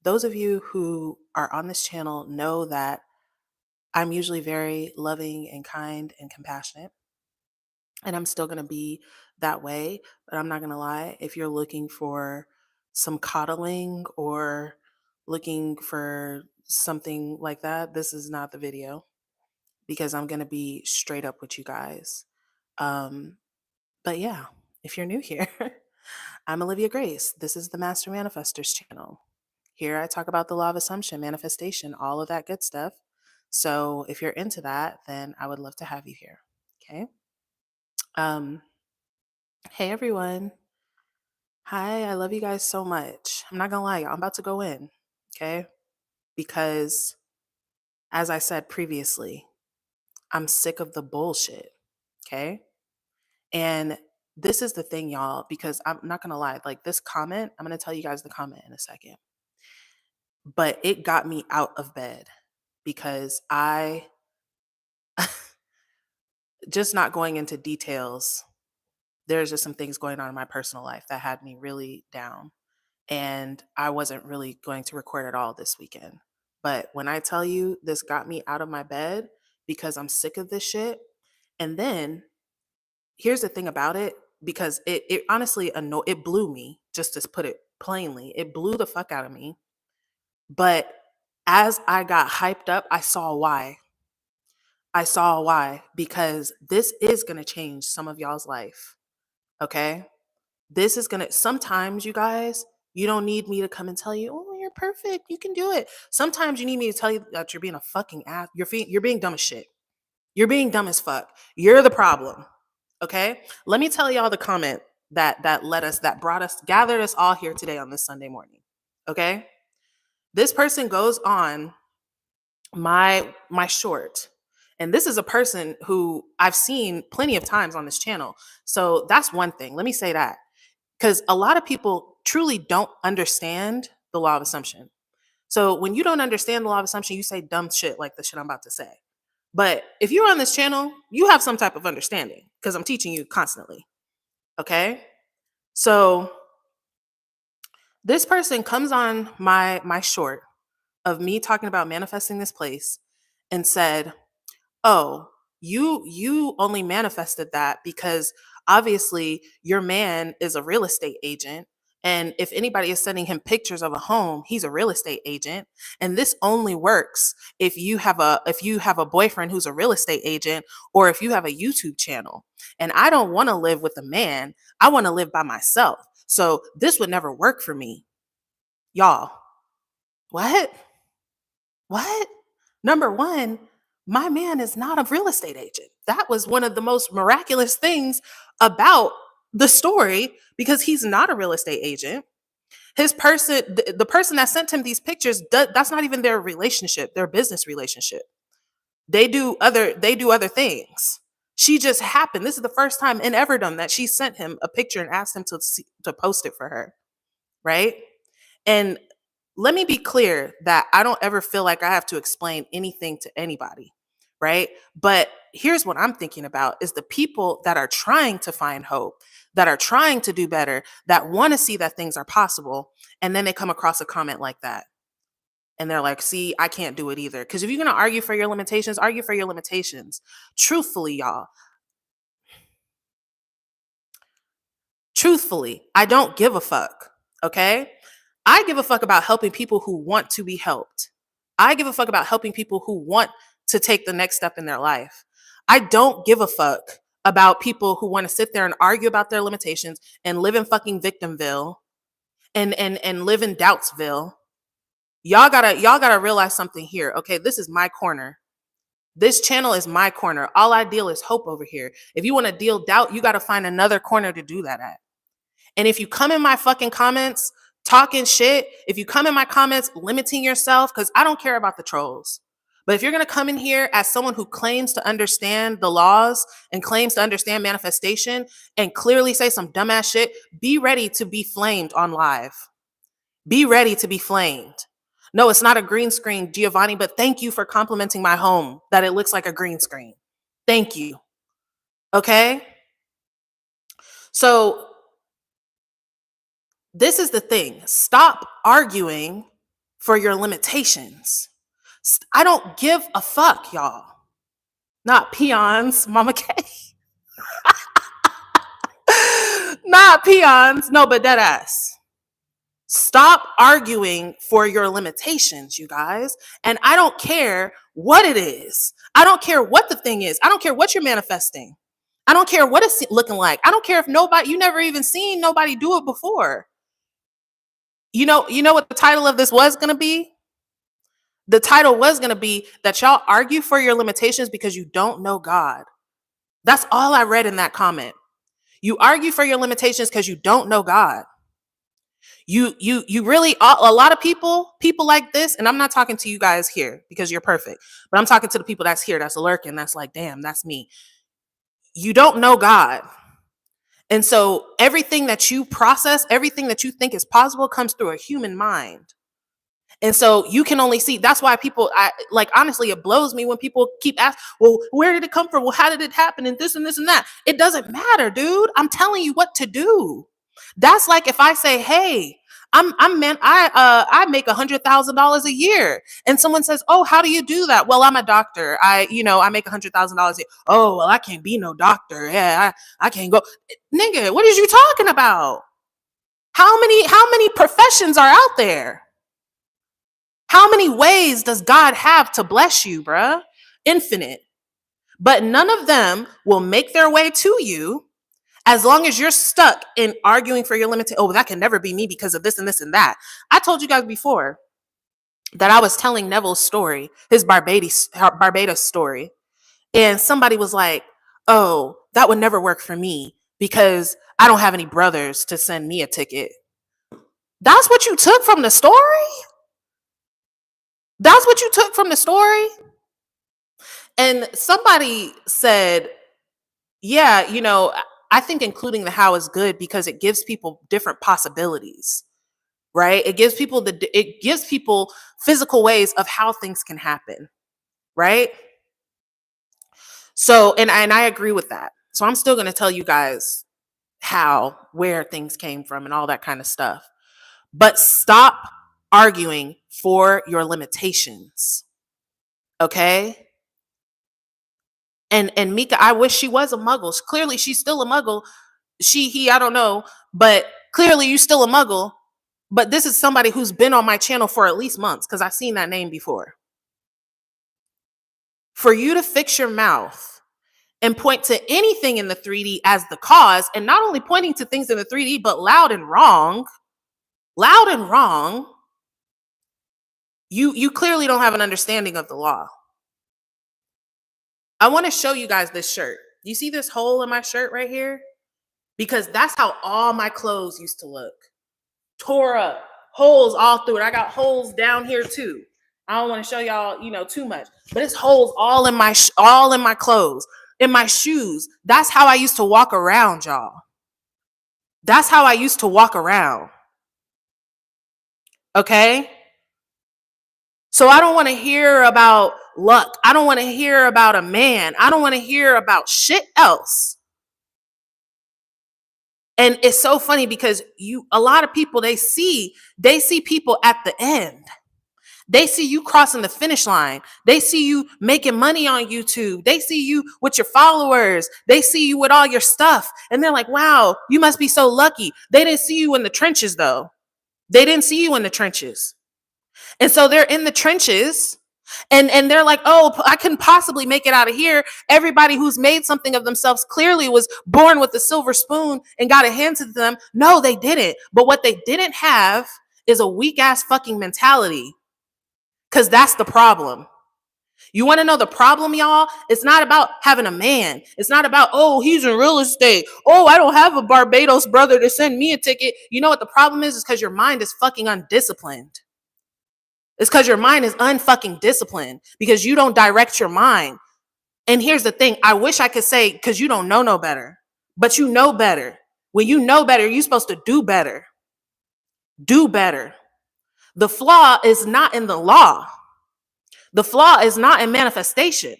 Those of you who are on this channel know that I'm usually very loving and kind and compassionate, and I'm still going to be that way. But I'm not going to lie, if you're looking for some coddling or looking for something like that, this is not the video because I'm going to be straight up with you guys. Um, but yeah, if you're new here, I'm Olivia Grace. This is the Mastermanifesters channel. Here I talk about the law of assumption, manifestation, all of that good stuff. So if you're into that, then I would love to have you here. Okay. Um, hey everyone. Hi, I love you guys so much. I'm not gonna lie, I'm about to go in, okay? Because as I said previously, I'm sick of the bullshit. Okay. And this is the thing, y'all, because I'm not gonna lie, like this comment, I'm gonna tell you guys the comment in a second. But it got me out of bed because I just not going into details, there's just some things going on in my personal life that had me really down. And I wasn't really going to record at all this weekend. But when I tell you this got me out of my bed because I'm sick of this shit. And then here's the thing about it, because it honestly it blew me, just to put it plainly. It blew the fuck out of me. But as I got hyped up, I saw why. I saw why, because this is going to change some of y'all's life. Okay. This is going to, sometimes you guys, you don't need me to come and tell you, oh, you're perfect. You can do it. Sometimes you need me to tell you that you're being a fucking ass. You're being dumb as shit. You're being dumb as fuck. You're the problem. Okay. Let me tell y'all the comment that brought us, gathered us all here today on this Sunday morning. Okay. This person goes on my short, and this is a person who I've seen plenty of times on this channel. So that's one thing. Let me say that, because a lot of people truly don't understand the law of assumption. So when you don't understand the law of assumption, you say dumb shit like the shit I'm about to say. But if you're on this channel, you have some type of understanding because I'm teaching you constantly. Okay. So this person comes on my short of me talking about manifesting this place and said, oh, you only manifested that because obviously your man is a real estate agent, and if anybody is sending him pictures of a home, he's a real estate agent, and this only works if you have a boyfriend who's a real estate agent, or if you have a YouTube channel. And I don't want to live with a man. I want to live by myself. So this would never work for me. Y'all, what? What? Number one, my man is not a real estate agent. That was one of the most miraculous things about the story, because he's not a real estate agent. His person, the person that sent him these pictures, that's not even their relationship, their business relationship. They do other things. She just happened. This is the first time in Everdom that she sent him a picture and asked him to post it for her, right? And let me be clear that I don't ever feel like I have to explain anything to anybody, right? But here's what I'm thinking about is the people that are trying to find hope, that are trying to do better, that want to see that things are possible, and then they come across a comment like that. And they're like, see, I can't do it either. Because if you're going to argue for your limitations, argue for your limitations. Truthfully, y'all, truthfully, I don't give a fuck. Okay. I give a fuck about helping people who want to be helped. I give a fuck about helping people who want to take the next step in their life. I don't give a fuck about people who want to sit there and argue about their limitations and live in fucking victimville and live in doubtsville. Y'all gotta realize something here. Okay, this is my corner. This channel is my corner. All I deal is hope over here. If you want to deal doubt, you got to find another corner to do that at. And if you come in my fucking comments talking shit, if you come in my comments limiting yourself, because I don't care about the trolls. But if you're going to come in here as someone who claims to understand the laws and claims to understand manifestation and clearly say some dumbass shit, be ready to be flamed on live. Be ready to be flamed. No, it's not a green screen, Giovanni, but thank you for complimenting my home that it looks like a green screen. Thank you. Okay? So this is the thing. Stop arguing for your limitations. I don't give a fuck, y'all. Not peons, Mama K. Not peons. No, but dead ass. Stop arguing for your limitations, you guys. And I don't care what it is. I don't care what the thing is. I don't care what you're manifesting. I don't care what it's looking like. I don't care if you never even seen nobody do it before. You know what the title of this was going to be? The title was going to be that y'all argue for your limitations because you don't know God. That's all I read in that comment. You argue for your limitations because you don't know God. You really, a lot of people like this, and I'm not talking to you guys here because you're perfect, but I'm talking to the people that's here, that's lurking, that's like, damn, that's me. You don't know God. And so everything that you process, everything that you think is possible comes through a human mind. And so you can only see, that's why people, honestly, it blows me when people keep asking, well, where did it come from? Well, how did it happen? And this and this and that. It doesn't matter, dude. I'm telling you what to do. That's like if I say, hey, I make $100,000 a year. And someone says, oh, how do you do that? Well, I'm a doctor. I make $100,000 a year. Oh, well, I can't be no doctor. Yeah, I can't go. Nigga, what is you talking about? How many professions are out there? How many ways does God have to bless you, bruh? Infinite. But none of them will make their way to you as long as you're stuck in arguing for your limited. Oh, that can never be me because of this and this and that. I told you guys before that I was telling Neville's story, his Barbados story. And somebody was like, oh, that would never work for me because I don't have any brothers to send me a ticket. That's what you took from the story? That's what you took from the story? And somebody said, yeah, I think including the how is good because it gives people different possibilities, right? It gives people physical ways of how things can happen, right? So, and I agree with that. So I'm still going to tell you guys where things came from and all that kind of stuff. But stop arguing for your limitations. Okay? And Mika, I wish she was a muggle. Clearly, she's still a muggle. He, I don't know. But clearly, you're still a muggle. But this is somebody who's been on my channel for at least months because I've seen that name before. For you to fix your mouth and point to anything in the 3D as the cause, and not only pointing to things in the 3D, but loud and wrong, you clearly don't have an understanding of the law. I want to show you guys this shirt. You see this hole in my shirt right here? Because that's how all my clothes used to look. Tore up, holes all through it. I got holes down here too. I don't want to show y'all, too much, but it's holes all in my clothes, in my shoes. That's how I used to walk around, y'all. That's how I used to walk around. Okay? So I don't want to hear about luck. I don't want to hear about a man. I don't want to hear about shit else. And it's so funny because a lot of people, they see people at the end. They see you crossing the finish line. They see you making money on YouTube. They see you with your followers. They see you with all your stuff. And they're like, wow, you must be so lucky. They didn't see you in the trenches though. They didn't see you in the trenches. And so they're in the trenches and they're like, oh, I couldn't possibly make it out of here. Everybody who's made something of themselves clearly was born with a silver spoon and got it handed to them. No, they didn't. But what they didn't have is a weak ass fucking mentality. Because that's the problem. You want to know the problem, y'all? It's not about having a man. It's not about, oh, he's in real estate. Oh, I don't have a Barbados brother to send me a ticket. You know what the problem is? It's because your mind is fucking undisciplined. It's because your mind is unfucking disciplined because you don't direct your mind. And here's the thing. I wish I could say because you don't know no better, but you know better. When you know better, you're supposed to do better. Do better. The flaw is not in the law. The flaw is not in manifestation.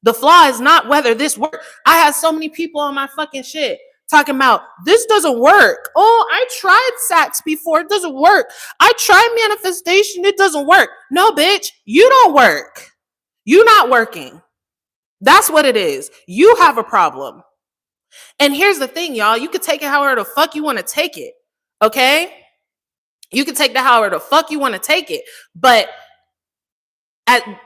The flaw is not whether this works. I had so many people on my fucking shit talking about this doesn't work. Oh, I tried sats before. It doesn't work. I tried manifestation. It doesn't work. No, bitch, you don't work. You not working. That's what it is. You have a problem. And here's the thing, y'all. You can take it however the fuck you want to take it. Okay? You can take that however the fuck you want to take it. But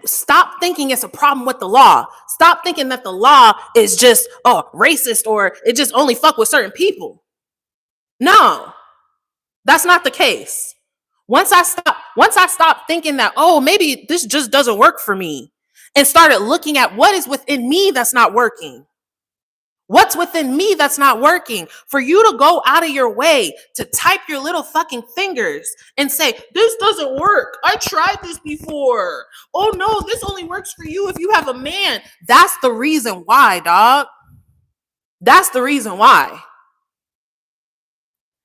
stop thinking it's a problem with the law. Stop thinking that the law is just racist or it just only fuck with certain people. No, that's not the case. Once I stopped thinking that, maybe this just doesn't work for me, and started looking at what is within me that's not working. What's within me that's not working? For you to go out of your way to type your little fucking fingers and say, this doesn't work. I tried this before. Oh no, this only works for you if you have a man. That's the reason why, dog. That's the reason why.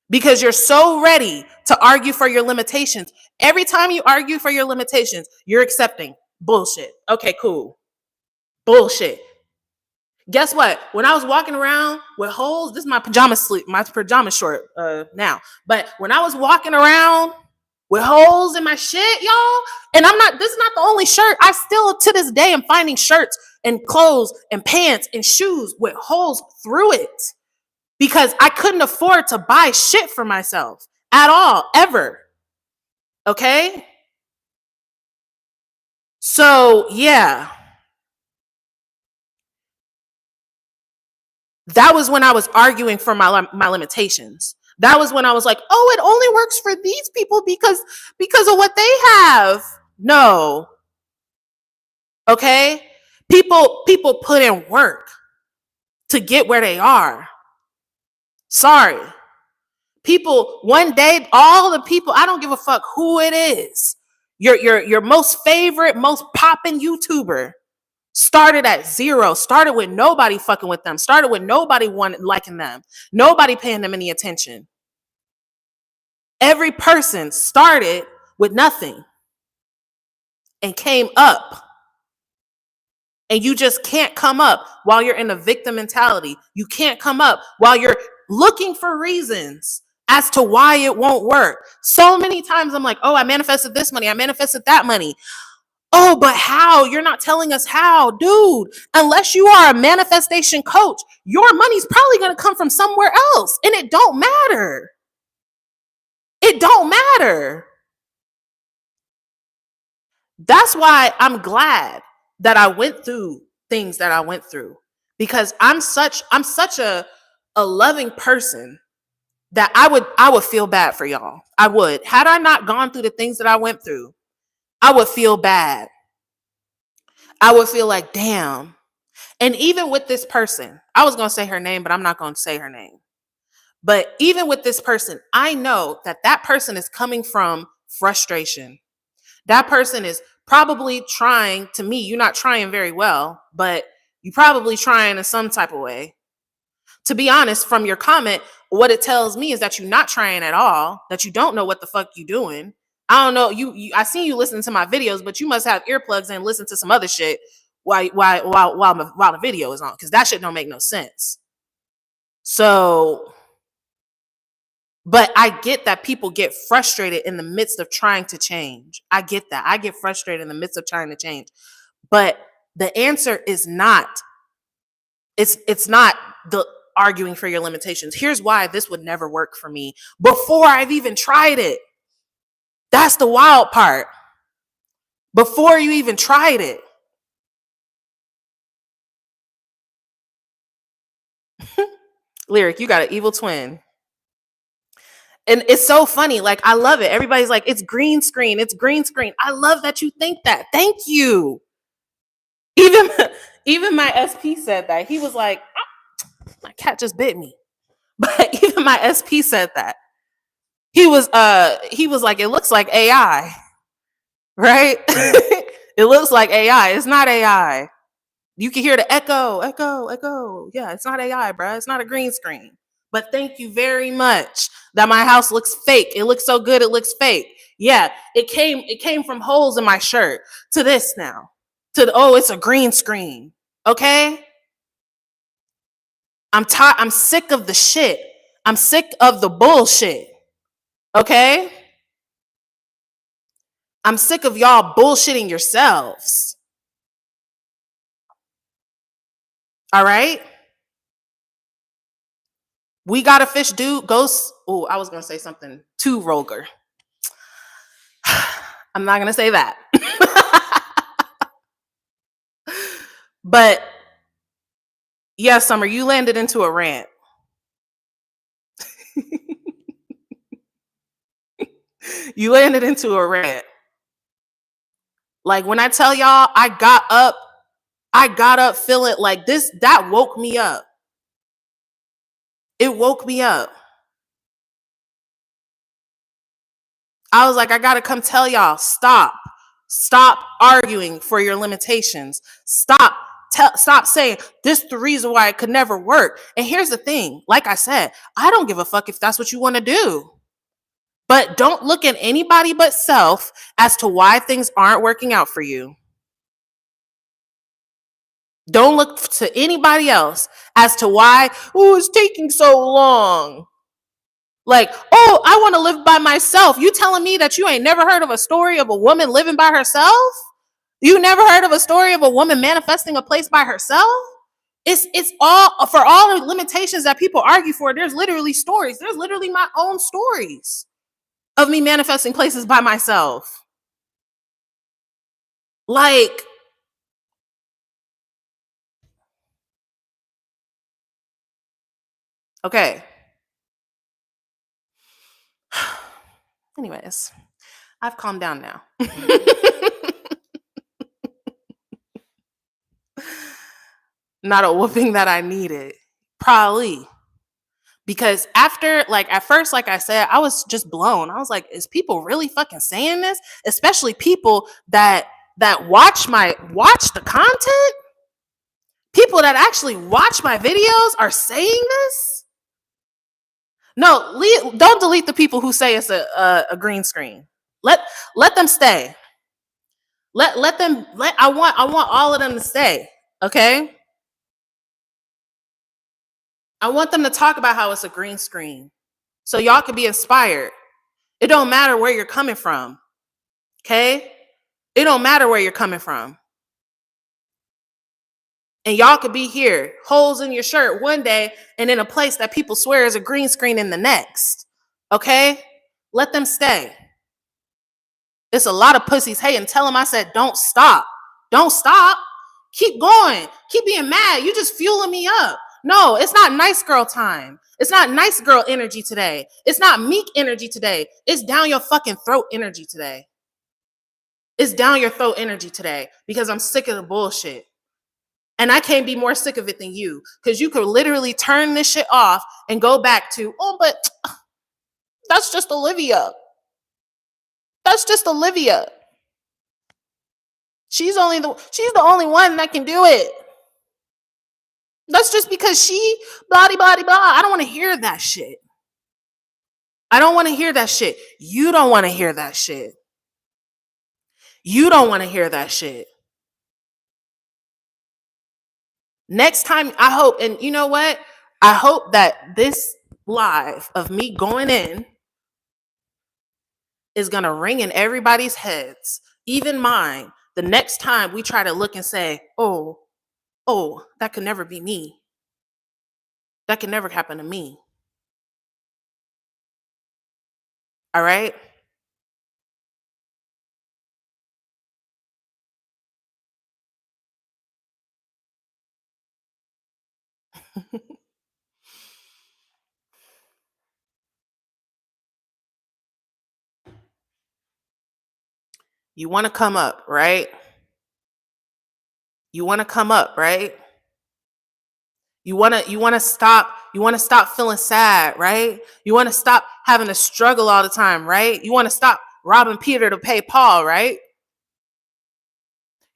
Because you're so ready to argue for your limitations. Every time you argue for your limitations, you're accepting bullshit. Okay, cool. Bullshit. Guess what? When I was walking around with holes, this is my pajama short now. But when I was walking around with holes in my shit, y'all, and this is not the only shirt. I still to this day am finding shirts and clothes and pants and shoes with holes through it because I couldn't afford to buy shit for myself at all, ever. Okay? So, yeah. That was when I was arguing for my limitations. That was when I was like, it only works for these people because of what they have. No. Okay? People put in work to get where they are. Sorry. People, one day, all the people, I don't give a fuck who it is. Your most favorite, most popping YouTuber started at zero, started with nobody fucking with them, started with nobody liking them, nobody paying them any attention. Every person started with nothing and came up. And you just can't come up while you're in a victim mentality. You can't come up while you're looking for reasons as to why it won't work. So many times I'm like, I manifested this money, I manifested that money. Oh, but how? You're not telling us how, dude. Unless you are a manifestation coach, your money's probably going to come from somewhere else. And it don't matter. It don't matter. That's why I'm glad that I went through things that I went through, because I'm such a loving person that I would feel bad for y'all. I would. Had I not gone through the things that I went through, I would feel bad. I would feel like, damn. And even with this person, I was going to say her name, but I'm not going to say her name. But even with this person, I know that person is coming from frustration. That person is probably trying, to me, you're not trying very well, but you're probably trying in some type of way. To be honest, from your comment, what it tells me is that you're not trying at all, that you don't know what the fuck you're doing. I don't know. I see you listening to my videos, but you must have earplugs and listen to some other shit while the video is on, because that shit don't make no sense. So, but I get that people get frustrated in the midst of trying to change. I get that. I get frustrated in the midst of trying to change. But the answer is not, it's not the arguing for your limitations. Here's why this would never work for me before I've even tried it. That's the wild part. Before you even tried it. Lyric, you got an evil twin. And it's so funny. Like, I love it. Everybody's like, it's green screen. It's green screen. I love that you think that. Thank you. Even my SP said that. He was like, my cat just bit me. But even my SP said that. He was like, it looks like AI. Right? It looks like AI. It's not AI. You can hear the echo. Yeah, it's not AI, bro. It's not a green screen. But thank you very much that my house looks fake. It looks so good, it looks fake. Yeah, it came from holes in my shirt to this now. It's a green screen. Okay? I'm sick of the shit. I'm sick of the bullshit. Okay? I'm sick of y'all bullshitting yourselves. All right? We got a fish dude ghost. Oh, I was going to say something too vulgar. I'm not going to say that. But yeah, Summer, you landed into a rant. You landed into a rant. Like when I tell y'all I got up feeling like this, that woke me up. It woke me up. I was like, I gotta come tell y'all, stop. Stop arguing for your limitations. Stop saying this is the reason why it could never work. And here's the thing, like I said, I don't give a fuck if that's what you want to do. But don't look at anybody but self as to why things aren't working out for you. Don't look to anybody else as to why, oh, it's taking so long. Like, oh, I want to live by myself. You telling me that you ain't never heard of a story of a woman living by herself? You never heard of a story of a woman manifesting a place by herself? It's all for all the limitations that people argue for. There's literally stories. There's literally my own stories of me manifesting places by myself. Like, okay. Anyways, I've calmed down now. Not a whooping that I needed. Probably. Because after, like, at first, like I said, I was just blown. I was like, is people really fucking saying this? Especially people that watch the content? People that actually watch my videos are saying this? No, don't delete the people who say it's a green screen. Let them stay. I want all of them to stay. Okay? I want them to talk about how it's a green screen. So y'all can be inspired. It don't matter where you're coming from. Okay? It don't matter where you're coming from. And y'all could be here, holes in your shirt one day, and in a place that people swear is a green screen in the next. Okay? Let them stay. It's a lot of pussies. Hey, and tell them I said, don't stop. Don't stop. Keep going. Keep being mad. You're just fueling me up. No, it's not nice girl time. It's not nice girl energy today. It's not meek energy today. It's down your fucking throat energy today. It's down your throat energy today because I'm sick of the bullshit. And I can't be more sick of it than you, because you could literally turn this shit off and go back to, oh, but that's just Olivia. That's just Olivia. She's the only one that can do it. That's just because she blah blah blah. I don't want to hear that shit. I don't want to hear that shit. You don't want to hear that shit. You don't want to hear that shit. Next time, I hope, and you know what? I hope that this live of me going in is going to ring in everybody's heads, even mine, the next time we try to look and say, oh, that could never be me. That could never happen to me. All right? You want to come up, right? You want to come up, right? You want to stop feeling sad, right? You want to stop having to struggle all the time, right? You want to stop robbing Peter to pay Paul, right?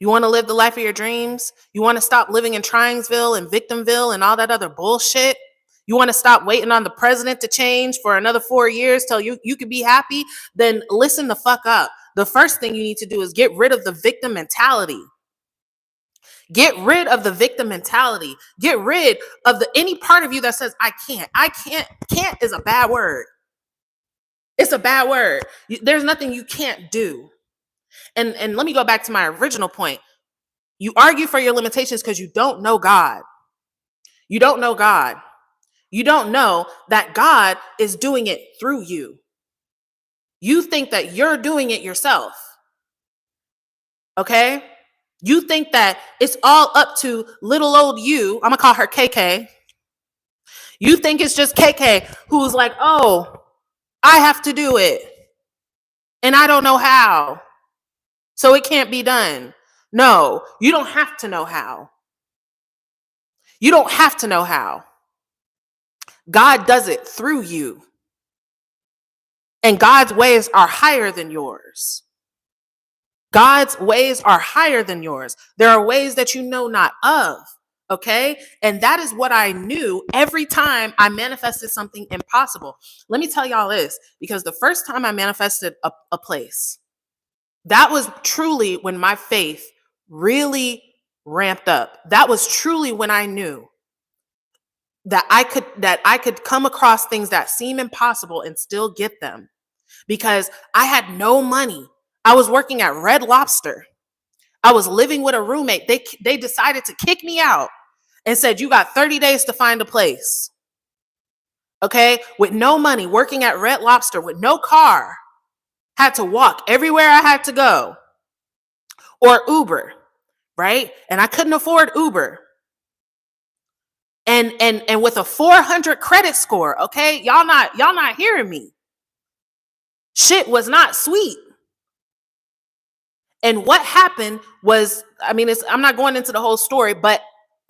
You want to live the life of your dreams? You want to stop living in Tringsville and Victimville and all that other bullshit? You want to stop waiting on the president to change for another 4 years till you could be happy? Then listen the fuck up. The first thing you need to do is get rid of the victim mentality. Get rid of the victim mentality. Get rid of any part of you that says, I can't. I can't. Can't is a bad word. It's a bad word. There's nothing you can't do. And let me go back to my original point. You argue for your limitations because you don't know God. You don't know God. You don't know that God is doing it through you. You think that you're doing it yourself. Okay? You think that it's all up to little old you. I'm going to call her KK. You think it's just KK who's like, oh, I have to do it. And I don't know how. So it can't be done. No, you don't have to know how. You don't have to know how. God does it through you. And God's ways are higher than yours. God's ways are higher than yours. There are ways that you know not of. Okay. And that is what I knew every time I manifested something impossible. Let me tell y'all this, because the first time I manifested a place, that was truly when my faith really ramped up. That was truly when I knew that I could come across things that seem impossible and still get them, because I had no money. I was working at Red Lobster. I was living with a roommate. They decided to kick me out and said, you got 30 days to find a place. Okay? With no money, working at Red Lobster with no car, had to walk everywhere I had to go, or Uber, right? And I couldn't afford Uber. And with a 400 credit score, okay? Y'all not hearing me. Shit was not sweet. And what happened was, I'm not going into the whole story, but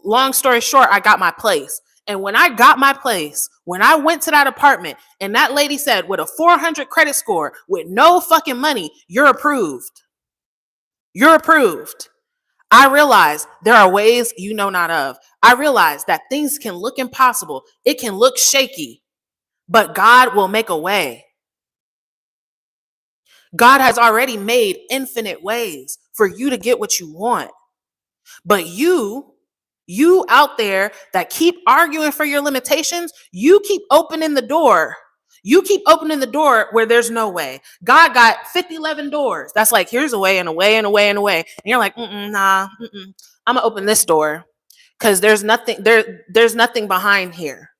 long story short, I got my place. And when I got my place, when I went to that apartment and that lady said, with a 400 credit score, with no fucking money, you're approved. You're approved. I realized there are ways you know not of. I realized that things can look impossible. It can look shaky, but God will make a way. God has already made infinite ways for you to get what you want. But you out there that keep arguing for your limitations, you keep opening the door. You keep opening the door where there's no way. God got 11 doors. That's like, here's a way and a way and a way and a way. And you're like, nah, I'm gonna open this door because there's nothing behind here.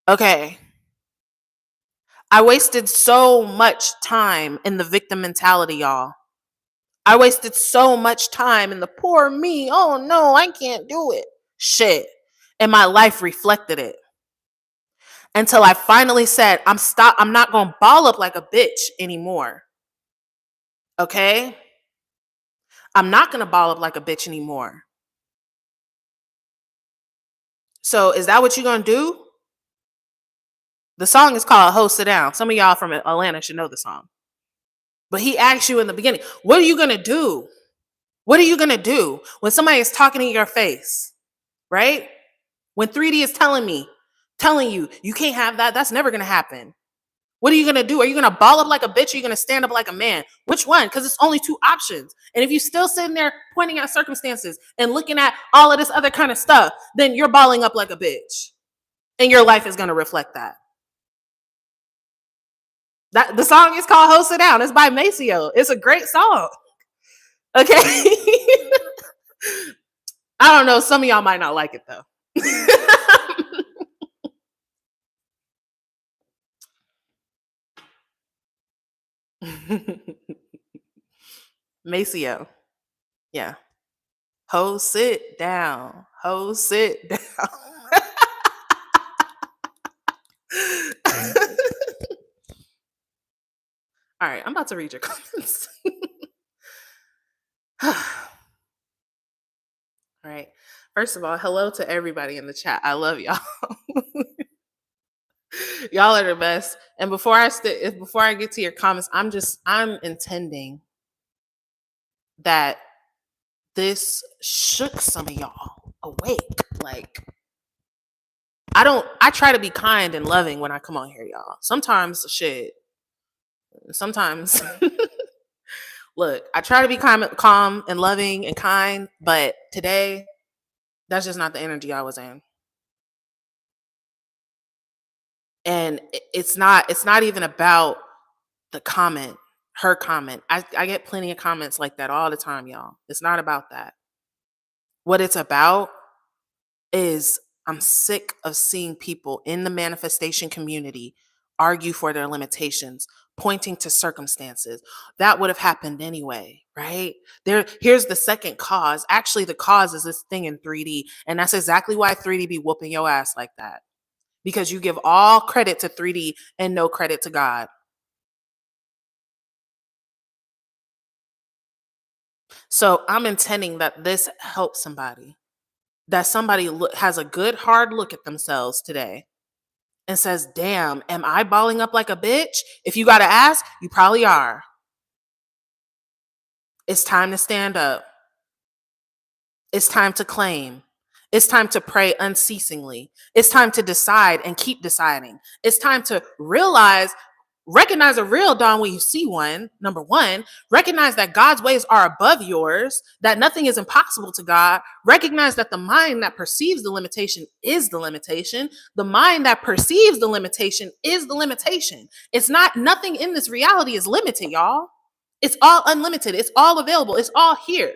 Okay. I wasted so much time in the victim mentality, y'all. I wasted so much time in the poor me. Oh no, I can't do it. Shit. And my life reflected it. Until I finally said, I'm not going to ball up like a bitch anymore. Okay? I'm not going to ball up like a bitch anymore. So is that what you're going to do? The song is called Ho Sit Down. Some of y'all from Atlanta should know the song. But he asked you in the beginning, what are you going to do? What are you going to do when somebody is talking in your face? Right? When 3D is telling you, you can't have that. That's never going to happen. What are you going to do? Are you going to ball up like a bitch? Or are you going to stand up like a man? Which one? Because it's only two options. And if you're still sitting there pointing at circumstances and looking at all of this other kind of stuff, then you're balling up like a bitch. And your life is going to reflect that. The song is called Ho Sit Down. It's by Maceo. It's a great song. Okay. I don't know. Some of y'all might not like it though. Maceo. Yeah. Ho sit down. Ho sit down. All right, I'm about to read your comments. All right. First of all, hello to everybody in the chat. I love y'all. Y'all are the best. And before I get to your comments, I'm intending that this shook some of y'all awake. Like, I try to be kind and loving when I come on here, y'all. Sometimes Look, I try to be calm and loving and kind, but today, that's just not the energy I was in. And it's not even about the comment, her comment. I get plenty of comments like that all the time, y'all. It's not about that. What it's about is I'm sick of seeing people in the manifestation community argue for their limitations, pointing to circumstances. That would have happened anyway, right? Here's the second cause. Actually, the cause is this thing in 3D. And that's exactly why 3D be whooping your ass like that. Because you give all credit to 3D and no credit to God. So I'm intending that this helps somebody, that somebody has a good hard look at themselves today and says, damn, am I balling up like a bitch? If you got to ask, you probably are. It's time to stand up. It's time to claim. It's time to pray unceasingly. It's time to decide and keep deciding. It's time to recognize a real dawn when you see one. Number one, recognize that God's ways are above yours, that nothing is impossible to God. Recognize that the mind that perceives the limitation is the limitation. The mind that perceives the limitation is the limitation. It's not, nothing in this reality is limited, y'all. It's all unlimited. It's all available. It's all here.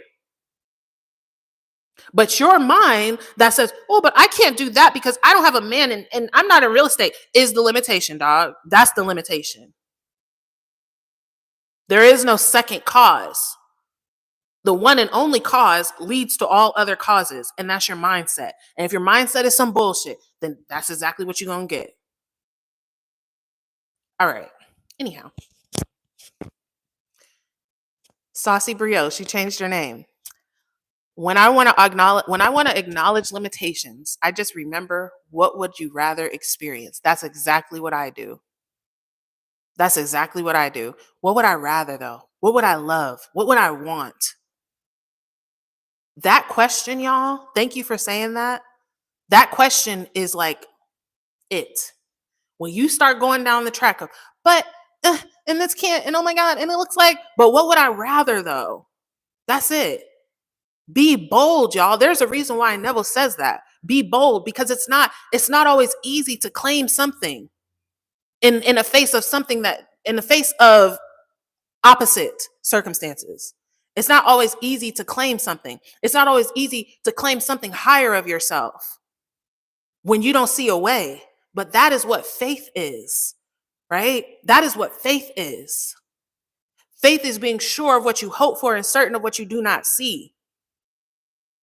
But your mind that says, oh, but I can't do that because I don't have a man and I'm not in real estate is the limitation, dog. That's the limitation. There is no second cause. The one and only cause leads to all other causes, and that's your mindset. And if your mindset is some bullshit, then that's exactly what you're going to get. All right. Anyhow, Saucy Brioche, she changed her name. When I want to acknowledge limitations, I just remember, what would you rather experience? That's exactly what I do. That's exactly what I do. What would I rather though? What would I love? What would I want? That question, y'all, thank you for saying that. That question is like it. When you start going down the track of, but, and this can't, and oh my God, and it looks like, but what would I rather though? That's it. Be bold, y'all. There's a reason why Neville says that. Be bold, because it's not always easy to claim something in the face of something that, in the face of opposite circumstances. It's not always easy to claim something. It's not always easy to claim something higher of yourself when you don't see a way. But that is what faith is, right? That is what faith is. Faith is being sure of what you hope for and certain of what you do not see.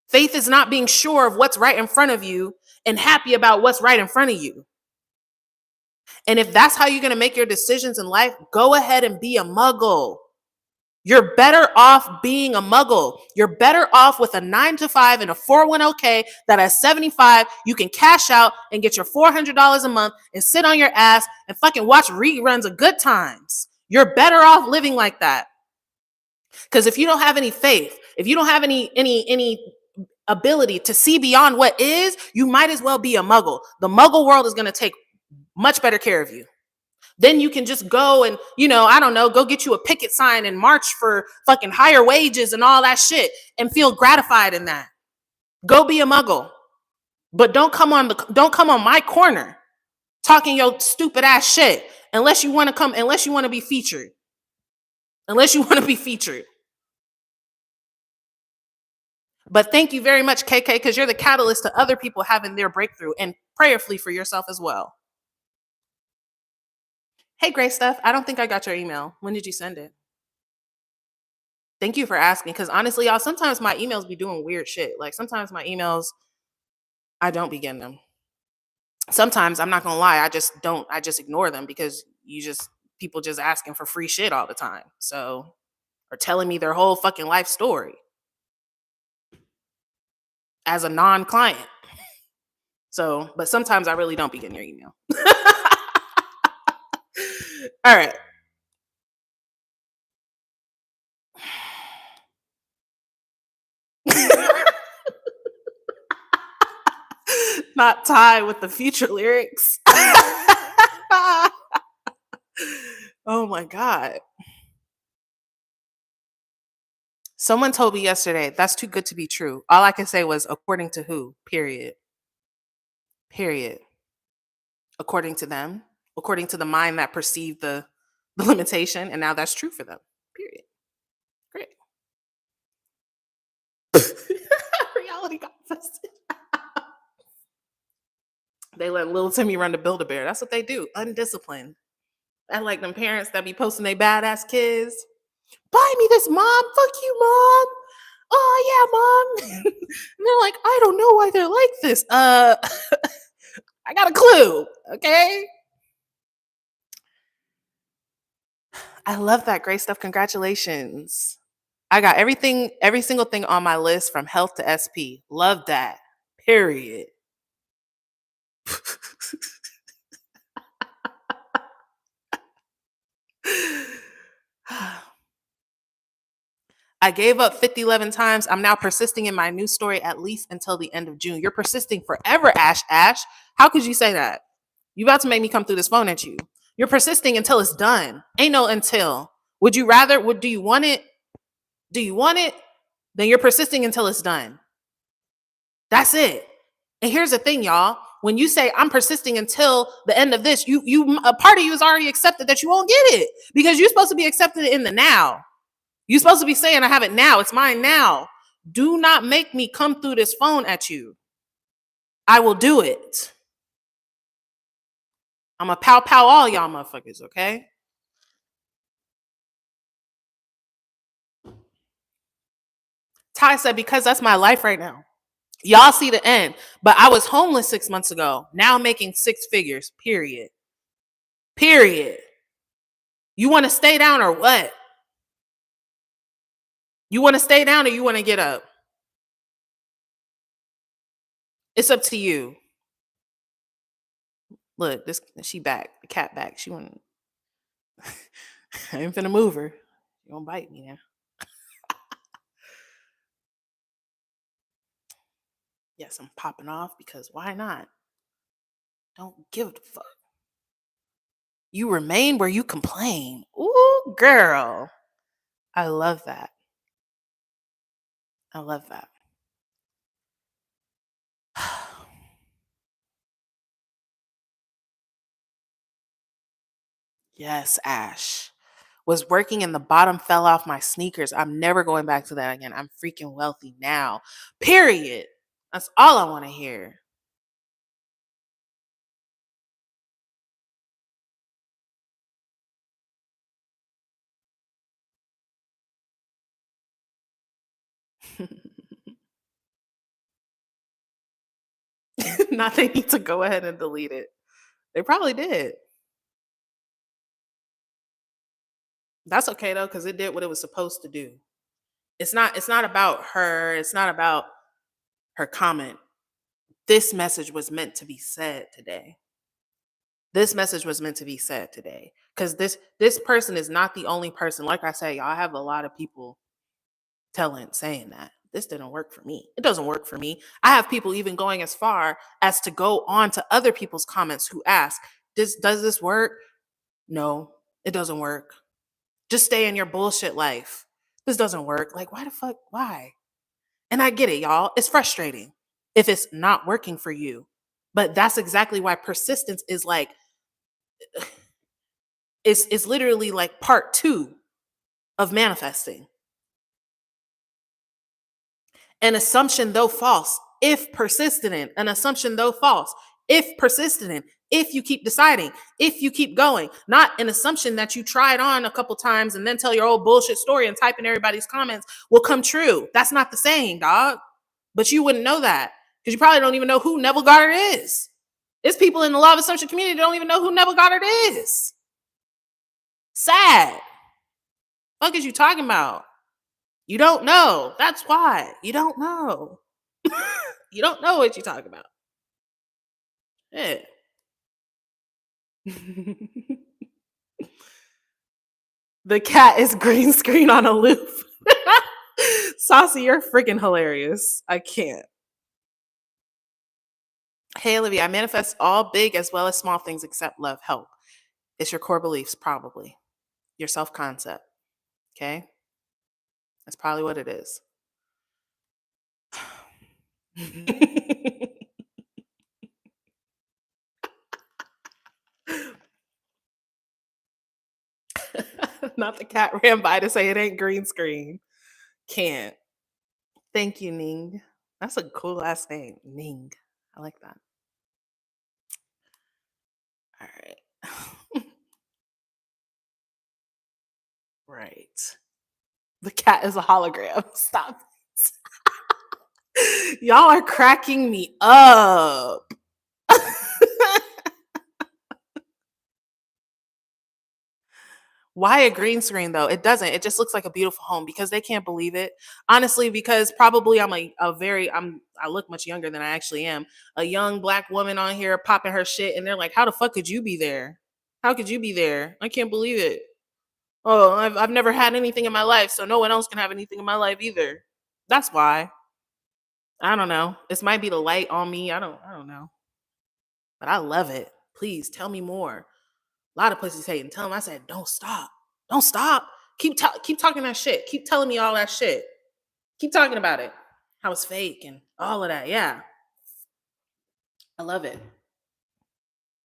Faith is not being sure of what's right in front of you and happy about what's right in front of you. And if that's how you're going to make your decisions in life, go ahead and be a muggle. You're better off being a muggle. You're better off with a 9 to 5 and a 401k that at 75, you can cash out and get your $400 a month and sit on your ass and fucking watch reruns of Good Times. You're better off living like that. Because if you don't have any faith, if you don't have any ability to see beyond what is, you might as well be a muggle. The muggle world is going to take much better care of you. Then you can just go and, I don't know, go get you a picket sign and march for fucking higher wages and all that shit and feel gratified in that. Go be a muggle. But don't come on my corner talking your stupid ass shit unless you want to be featured. Unless you want to be featured. But thank you very much, KK, because you're the catalyst to other people having their breakthrough, and prayerfully for yourself as well. Hey, Gray Stuff, I don't think I got your email. When did you send it? Thank you for asking, because honestly, y'all, sometimes my emails be doing weird shit. Like sometimes my emails, I don't be getting them. Sometimes, I'm not gonna lie, I just ignore them because people just asking for free shit all the time. So, or telling me their whole fucking life story as a non-client. So, but sometimes I really don't be getting your email. All right. Not Ty with the future lyrics. Oh my God. Someone told me yesterday, that's too good to be true. All I can say was, according to who? Period. Period. According to them, according to the mind that perceived the limitation, and now that's true for them. Period. Great. Reality got busted. They let little Timmy run to Build-A-Bear. That's what they do. Undisciplined. I like them parents that be posting their badass kids. Buy me this, mom. Fuck you, mom. Oh yeah, mom. And they're like, I don't know why they're like this. I got a clue. Okay. I love that. Great stuff. Congratulations. I got everything, every single thing on my list from health to SP. Love that. Period. I gave up 50 times. I'm now persisting in my new story at least until the end of June. You're persisting forever, Ash. Ash, how could you say that? You about to make me come through this phone at you. You're persisting until it's done. Ain't no until. Would you rather? Do you want it? Do you want it? Then you're persisting until it's done. That's it. And here's the thing, y'all. When you say I'm persisting until the end of this, you a part of you has already accepted that you won't get it because you're supposed to be accepted in the now. You're supposed to be saying, I have it now. It's mine now. Do not make me come through this phone at you. I will do it. I'm going to pow pow all y'all motherfuckers, okay? Ty said, because that's my life right now. Y'all see the end. But I was homeless 6 months ago. Now I'm making 6 figures, period. Period. You want to stay down or what? You want to stay down or you want to get up? It's up to you. Look, she back. The cat back. She want. I ain't finna move her. You gonna bite me now? Yes, I'm popping off because why not? Don't give a fuck. You remain where you complain. Ooh, girl. I love that. I love that. Yes, Ash. Was working and the bottom fell off my sneakers. I'm never going back to that again. I'm freaking wealthy now. Period. That's all I want to hear. Not they need to go ahead and delete it. They probably did. That's okay though, because it did what it was supposed to do. It's not about her. It's not about her comment. This message was meant to be said today. This message was meant to be said today. Because this person is not the only person. Like I say, y'all have a lot of people saying that. This didn't work for me. It doesn't work for me. I have people even going as far as to go on to other people's comments who ask, does this work? No, it doesn't work. Just stay in your bullshit life. This doesn't work. Like, why the fuck? Why? And I get it, y'all. It's frustrating if it's not working for you. But that's exactly why persistence is like, it's literally like part 2 of manifesting. An assumption, though false, if persistent in. An assumption, though false, if persistent in. If you keep deciding, if you keep going, not an assumption that you tried on a couple times and then tell your old bullshit story and type in everybody's comments will come true. That's not the saying, dog. But you wouldn't know that because you probably don't even know who Neville Goddard is. There's people in the law of assumption community that don't even know who Neville Goddard is. Sad. What is you talking about? You don't know. That's why. You don't know. You don't know what you're talking about. Yeah. The cat is green screen on a loop. Saucy, you're freaking hilarious. I can't. Hey, Olivia, I manifest all big as well as small things except love. Help. It's your core beliefs, probably. Your self-concept. Okay? That's probably what it is. Not the cat ran by to say it ain't green screen. Can't. Thank you, Ning. That's a cool last name, Ning. I like that. All right. Right. The cat is a hologram. Stop. Y'all are cracking me up. Why a green screen though? It doesn't. It just looks like a beautiful home because they can't believe it. Honestly, because probably I'm I look much younger than I actually am. A young black woman on here popping her shit and they're like, "How the fuck could you be there? How could you be there? I can't believe it." Oh, I've never had anything in my life, so no one else can have anything in my life either. That's why. I don't know. This might be the light on me. I don't know. But I love it. Please tell me more. A lot of pussies hating. Tell them I said, don't stop. Don't stop. Keep talking that shit. Keep telling me all that shit. Keep talking about it. How it's fake and all of that. Yeah. I love it.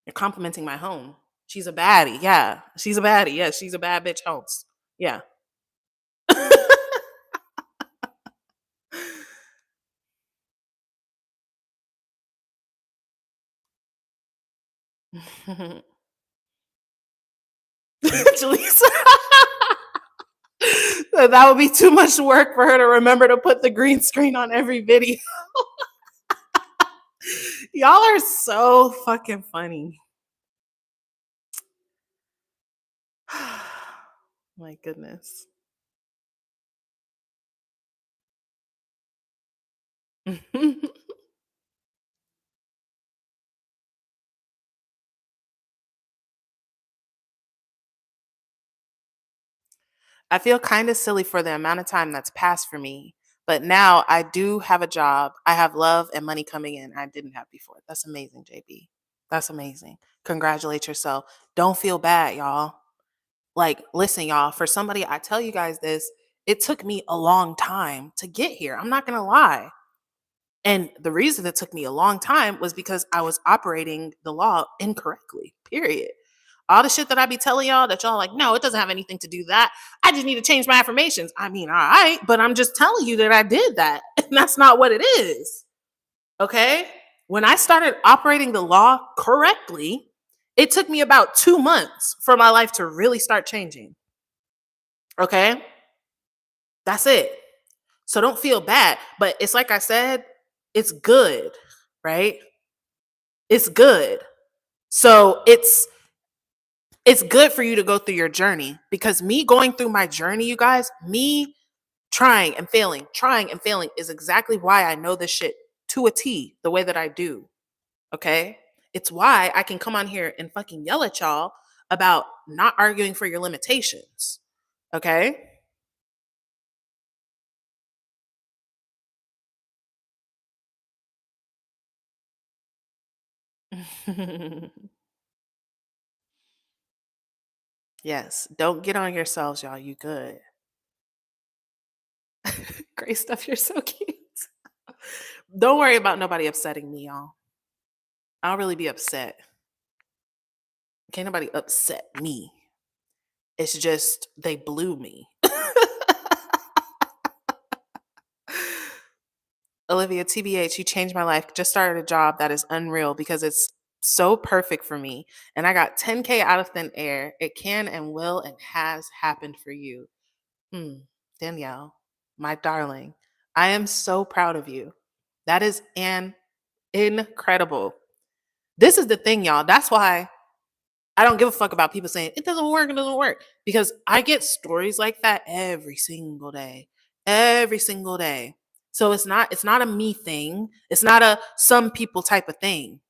You're complimenting my home. She's a baddie. Yeah. She's a baddie. Yeah. She's a bad bitch host. Yeah. Jaleesa. That would be too much work for her to remember to put the green screen on every video. Y'all are so fucking funny. My goodness. I feel kind of silly for the amount of time that's passed for me. But now I do have a job. I have love and money coming in I didn't have before. That's amazing, JB. That's amazing. Congratulate yourself. Don't feel bad, y'all. Like, listen, y'all, for somebody, I tell you guys this, it took me a long time to get here. I'm not going to lie. And the reason it took me a long time was because I was operating the law incorrectly, period. All the shit that I be telling y'all that y'all like, no, it doesn't have anything to do that. I just need to change my affirmations. I mean, all right, but I'm just telling you that I did that. And that's not what it is. Okay. When I started operating the law correctly, it took me about 2 months for my life to really start changing. Okay. That's it. So don't feel bad. But it's like I said, it's good, right? It's good. So it's good for you to go through your journey because me going through my journey, you guys, me trying and failing is exactly why I know this shit to a T the way that I do. Okay. It's why I can come on here and fucking yell at y'all about not arguing for your limitations. Okay. Yes. Don't get on yourselves, y'all. You good. Great stuff. You're so cute. Don't worry about nobody upsetting me, y'all. I'll really be upset. Can't nobody upset me. It's just they blew me. Olivia, TBH, you changed my life. Just started a job that is unreal because it's so perfect for me. And I got 10K out of thin air. It can and will and has happened for you. Danielle, my darling, I am so proud of you. That is an incredible. This is the thing, y'all. That's why I don't give a fuck about people saying it doesn't work. Because I get stories like that every single day. Every single day. So it's not a me thing. It's not a some people type of thing.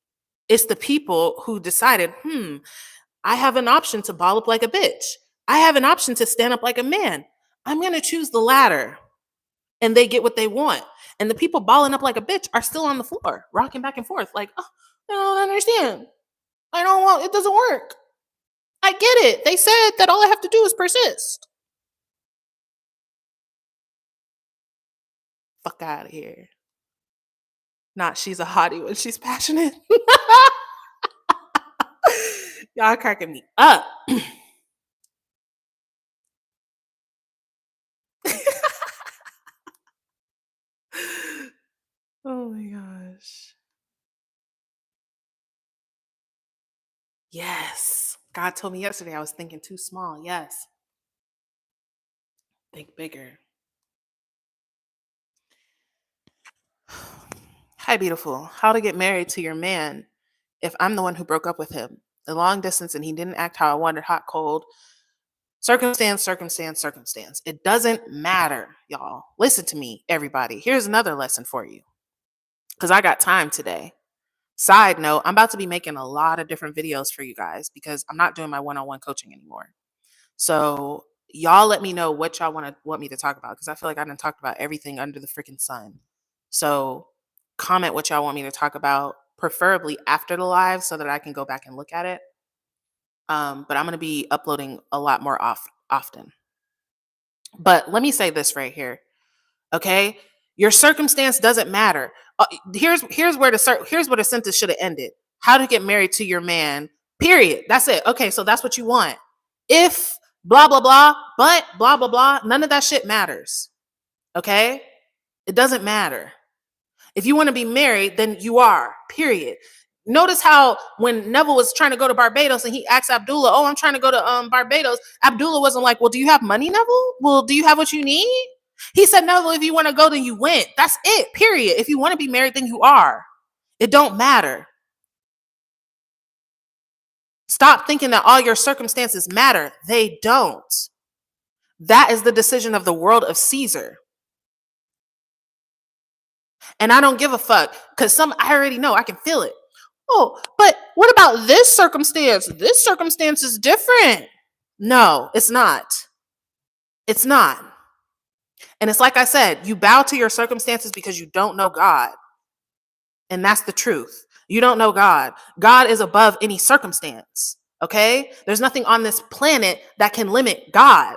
It's the people who decided, I have an option to ball up like a bitch. I have an option to stand up like a man. I'm gonna choose the latter. And they get what they want. And the people balling up like a bitch are still on the floor, rocking back and forth, like, oh, I don't understand. I don't want it doesn't work. I get it. They said that all I have to do is persist. Fuck out of here. Not she's a hottie when she's passionate. Y'all cracking me up. Oh my gosh. Yes. God told me yesterday I was thinking too small. Yes. Think bigger. Hi, beautiful. How to get married to your man if I'm the one who broke up with him? A long distance and he didn't act how I wanted, hot, cold. Circumstance, circumstance, circumstance. It doesn't matter, y'all. Listen to me, everybody. Here's another lesson for you because I got time today. Side note, I'm about to be making a lot of different videos for you guys because I'm not doing my one-on-one coaching anymore. So y'all let me know what y'all want me to talk about because I feel like I done talked about everything under the freaking sun. So comment what y'all want me to talk about, preferably after the live so that I can go back and look at it. But I'm going to be uploading a lot more often. But let me say this right here, okay? Your circumstance doesn't matter. Here's where the sentence should have ended. How to get married to your man? Period. That's it. Okay, so that's what you want. If blah blah blah, but blah blah blah, none of that shit matters. Okay? It doesn't matter. If you want to be married, then you are. Period. Notice how when Neville was trying to go to Barbados and he asked Abdullah, "Oh, I'm trying to go to Barbados." Abdullah wasn't like, "Well, do you have money, Neville? Well, do you have what you need?" He said, "Neville, if you want to go, then you went." That's it. Period. If you want to be married, then you are. It don't matter. Stop thinking that all your circumstances matter. They don't. That is the decision of the world of Caesar. And I don't give a fuck because I already know, I can feel it. Oh, but what about this circumstance? This circumstance is different. No, it's not. It's not. And it's like I said, you bow to your circumstances because you don't know God. And that's the truth. You don't know God. God is above any circumstance. Okay? There's nothing on this planet that can limit God.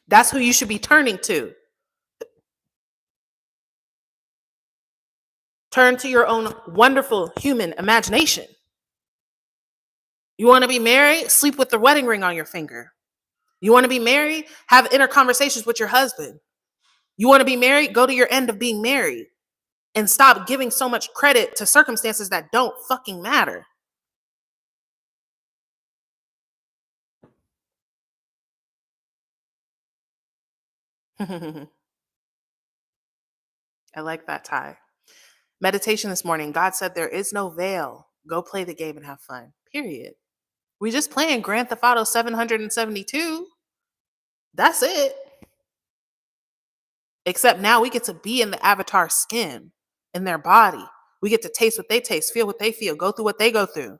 That's who you should be turning to. Turn to your own wonderful human imagination. You want to be married? Sleep with the wedding ring on your finger. You want to be married? Have inner conversations with your husband. You want to be married? Go to your end of being married and stop giving so much credit to circumstances that don't fucking matter. I like that, Ty. Meditation this morning. God said there is no veil. Go play the game and have fun. Period. We just playing Grand Theft Auto 772. That's it. Except now we get to be in the avatar skin, in their body. We get to taste what they taste, feel what they feel, go through what they go through.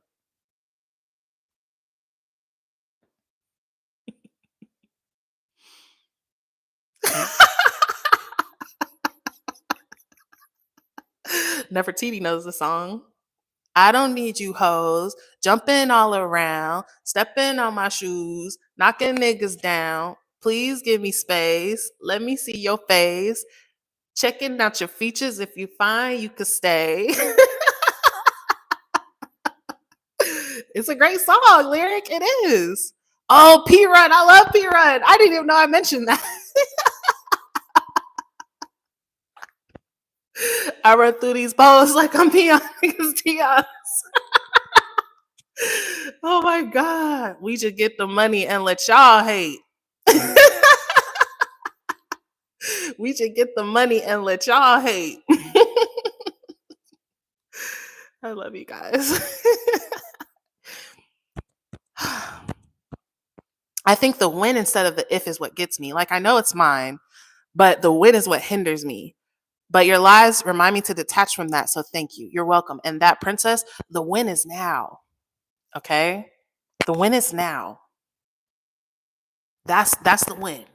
Nefertiti knows the song. I don't need you hoes jumping all around, stepping on my shoes, knocking niggas down. Please give me space. Let me see your face. Checking out your features. If you find you could stay. It's a great song, lyric. It is. Oh, P Run. I love P Run. I didn't even know I mentioned that. I run through these posts like I'm peeing niggas' Dion. Oh my God. We should get the money and let y'all hate. We should get the money and let y'all hate. I love you guys. I think the when instead of the if is what gets me. Like, I know it's mine, but the when is what hinders me. But your lies remind me to detach from that. So thank you. You're welcome. And that, princess, the win is now. Okay? The win is now. That's the win.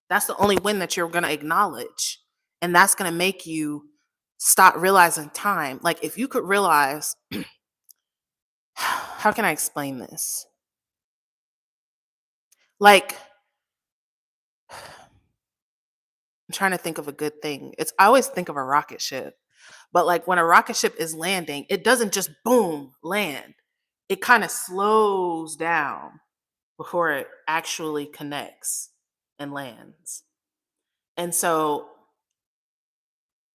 That's the only win that you're gonna acknowledge. And that's gonna make you stop realizing time. Like, if you could realize, how can I explain this? Like, I'm trying to think of a good thing. I always think of a rocket ship. But like when a rocket ship is landing, it doesn't just boom land. It kind of slows down before it actually connects and lands. And so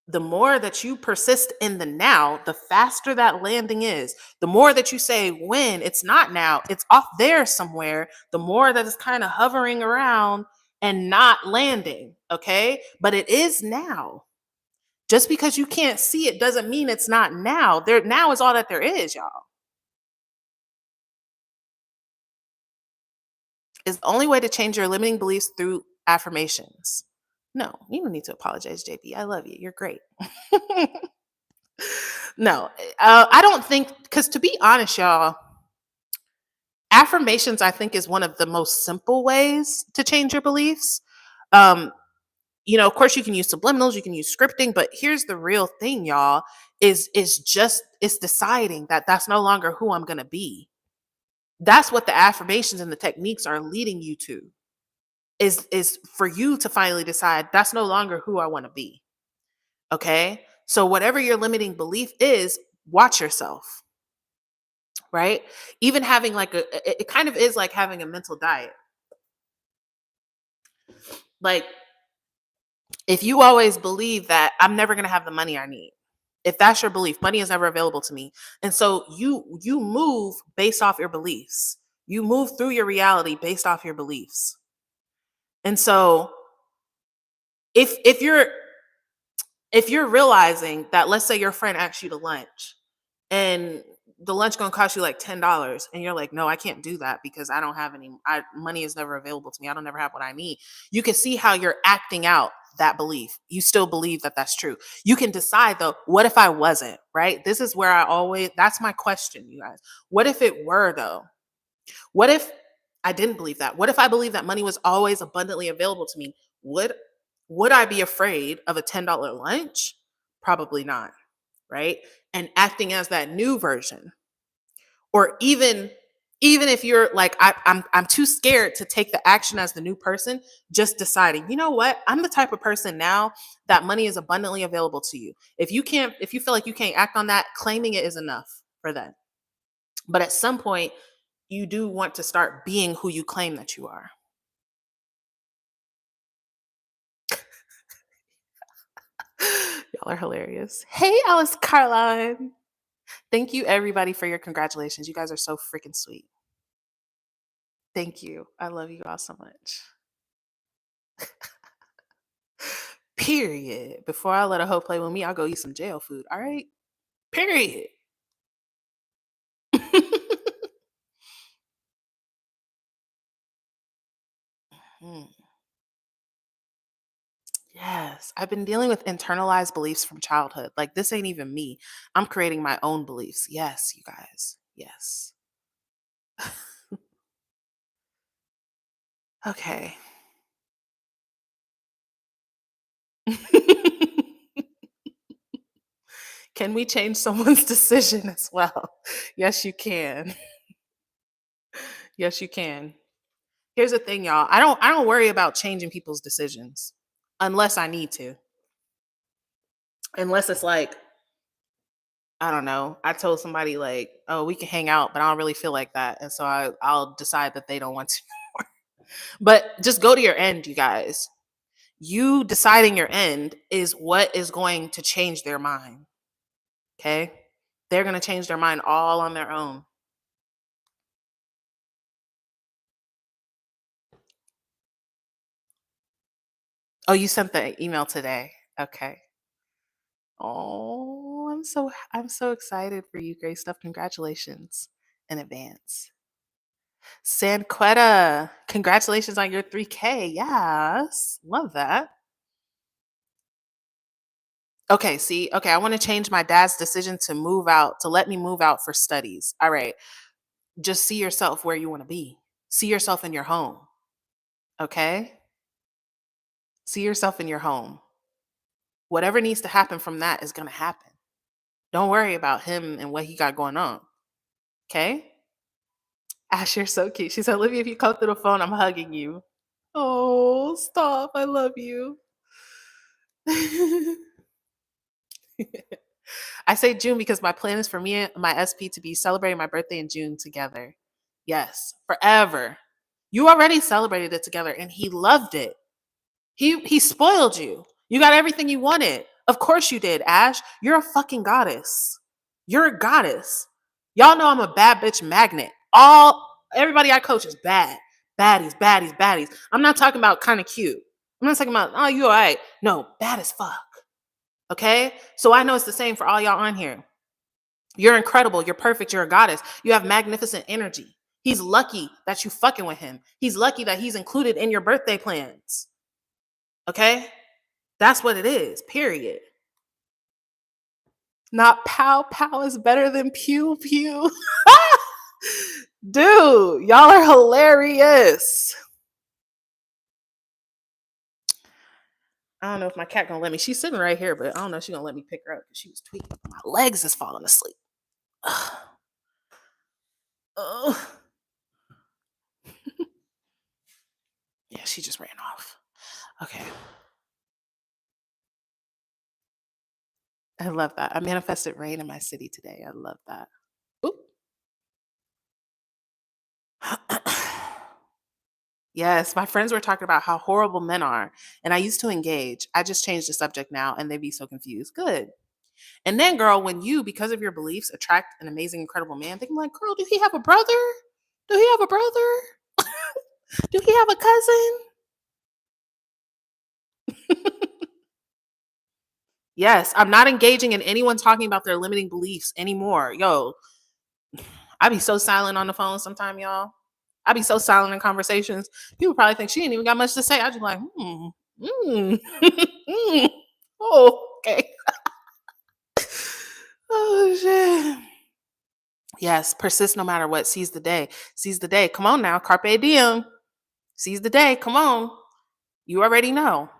the more that you persist in the now, the faster that landing is. The more that you say when it's not now, it's off there somewhere, the more that it's kind of hovering around and not landing. Okay. But it is now. Just because you can't see it doesn't mean it's not now. There now is all that there is, y'all. Is the only way to change your limiting beliefs through affirmations. No, you don't need to apologize, JP. I love you. You're great. No, I don't think, because to be honest, y'all, affirmations, I think, is one of the most simple ways to change your beliefs. Um, of course, you can use subliminals, you can use scripting, but here's the real thing, y'all, is just it's deciding that that's no longer who I'm gonna be. That's what the affirmations and the techniques are leading you to. Is for you to finally decide that's no longer who I want to be. Okay, so whatever your limiting belief is, watch yourself. Right? Even having like it kind of is like having a mental diet. Like if you always believe that I'm never going to have the money I need, if that's your belief, money is never available to me, and so you move based off your beliefs, you move through your reality based off your beliefs. And so if if you're if you're realizing that, let's say your friend asks you to lunch and the lunch gonna cost you like $10, and you're like, no, I can't do that because I don't have money is never available to me, I don't never have what I need. You can see how you're acting out that belief. You still believe that that's true. You can decide though, what if I wasn't? Right, this is where that's my question, you guys. What if it were though? What if I didn't believe that? What if I believe that money was always abundantly available to me? Would I be afraid of a $10 lunch? Probably not, right? And acting as that new version. Or even if you're like, I'm too scared to take the action as the new person, just deciding, you know what? I'm the type of person now that money is abundantly available to you. If you feel like you can't act on that, claiming it is enough for that. But at some point, you do want to start being who you claim that you are. Y'all are hilarious. Hey, Alice Carline. Thank you, everybody, for your congratulations. You guys are so freaking sweet. Thank you. I love you all so much. Period. Before I let a hoe play with me, I'll go eat some jail food. All right. Period. Hmm. Yes, I've been dealing with internalized beliefs from childhood. Like, this ain't even me. I'm creating my own beliefs. Yes, you guys. Yes. Okay. Can we change someone's decision as well? Yes, you can. Yes, you can. Here's the thing, y'all. I don't worry about changing people's decisions unless I need to. Unless it's like, I don't know. I told somebody like, "Oh, we can hang out, but I don't really feel like that." And so I'll decide that they don't want to. But just go to your end, you guys. You deciding your end is what is going to change their mind. Okay? They're going to change their mind all on their own. Oh, you sent the email today. Okay. Oh, I'm so excited for you. Great stuff. Congratulations in advance. Sanquetta, congratulations on your 3K. Yes. Love that. Okay, see, okay, I want to change my dad's decision to move out, to let me move out for studies. All right. Just see yourself where you want to be. See yourself in your home. Okay? See yourself in your home. Whatever needs to happen from that is going to happen. Don't worry about him and what he got going on. Okay? Ash, you're so cute. She said, Olivia, if you come through the phone, I'm hugging you. Oh, stop. I love you. I say June because my plan is for me and my SP to be celebrating my birthday in June together. Yes, forever. You already celebrated it together and he loved it. He spoiled you. You got everything you wanted. Of course you did, Ash. You're a fucking goddess. You're a goddess. Y'all know I'm a bad bitch magnet. Everybody I coach is bad. Baddies, baddies, baddies. I'm not talking about kind of cute. I'm not talking about, oh, you all right. No, bad as fuck. Okay? So I know it's the same for all y'all on here. You're incredible. You're perfect. You're a goddess. You have magnificent energy. He's lucky that you fucking with him. He's lucky that he's included in your birthday plans. Okay? That's what it is, period. Not pow pow is better than pew pew. Dude, y'all are hilarious. I don't know if my cat gonna let me. She's sitting right here, but I don't know if she's gonna let me pick her up because she was tweaking. My legs is falling asleep. Ugh. Ugh. Yeah, she just ran off. Okay. I love that. I manifested rain in my city today. I love that. Oop. Yes, my friends were talking about how horrible men are, and I used to engage. I just changed the subject now, and they'd be so confused. Good. And then, girl, when you, because of your beliefs, attract an amazing, incredible man, they can be like, girl, do he have a brother? Do he have a brother? Do he have a cousin? Yes, I'm not engaging in anyone talking about their limiting beliefs anymore. Yo, I be so silent on the phone sometime, y'all. I be so silent in conversations. People probably think she ain't even got much to say. I just like, oh, okay. Oh shit. Yes, persist no matter what. Seize the day. Seize the day. Come on now, carpe diem. Seize the day. Come on. You already know.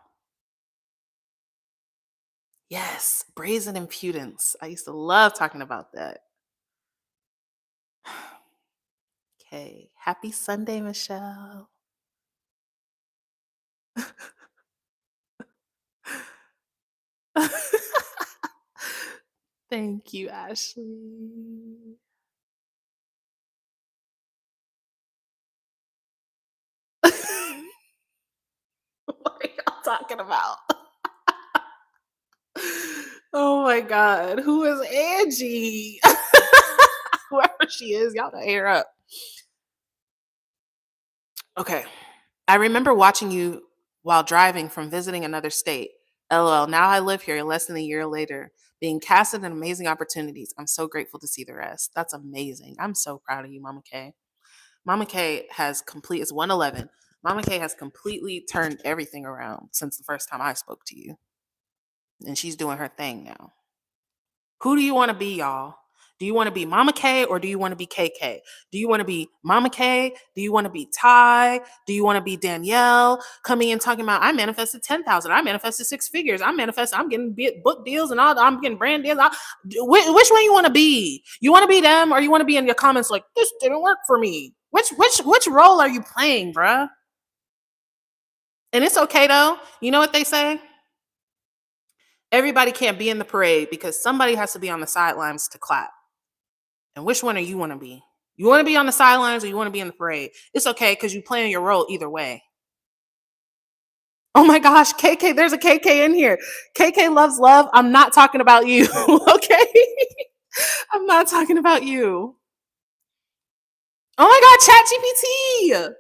Yes, brazen impudence. I used to love talking about that. Okay. Happy Sunday, Michelle. Thank you, Ashley. What are y'all talking about? Oh my God. Who is Angie? Whoever she is, y'all to air up. Okay. I remember watching you while driving from visiting another state. LOL. Now I live here less than a year later, being casted in amazing opportunities. I'm so grateful to see the rest. That's amazing. I'm so proud of you, Mama K. Mama K has complete, it's 111. Mama K has completely turned everything around since the first time I spoke to you. And she's doing her thing now. Who do you want to be, y'all? Do you want to be Mama K or do you want to be KK? Do you want to be Mama K? Do you want to be Ty? Do you want to be Danielle coming in talking about I manifested 10,000, I manifested six figures, I'm getting book deals and all, I'm getting brand deals. Which one you want to be? You want to be them or you want to be in your comments like this didn't work for me? Which role are you playing, bruh? And it's okay though. You know what they say? Everybody can't be in the parade because somebody has to be on the sidelines to clap. And which one do you want to be? You want to be on the sidelines or you want to be in the parade? It's okay because you playing your role either way. Oh my gosh, KK, there's a KK in here. KK loves love. I'm not talking about you, okay? I'm not talking about you. Oh my God, ChatGPT.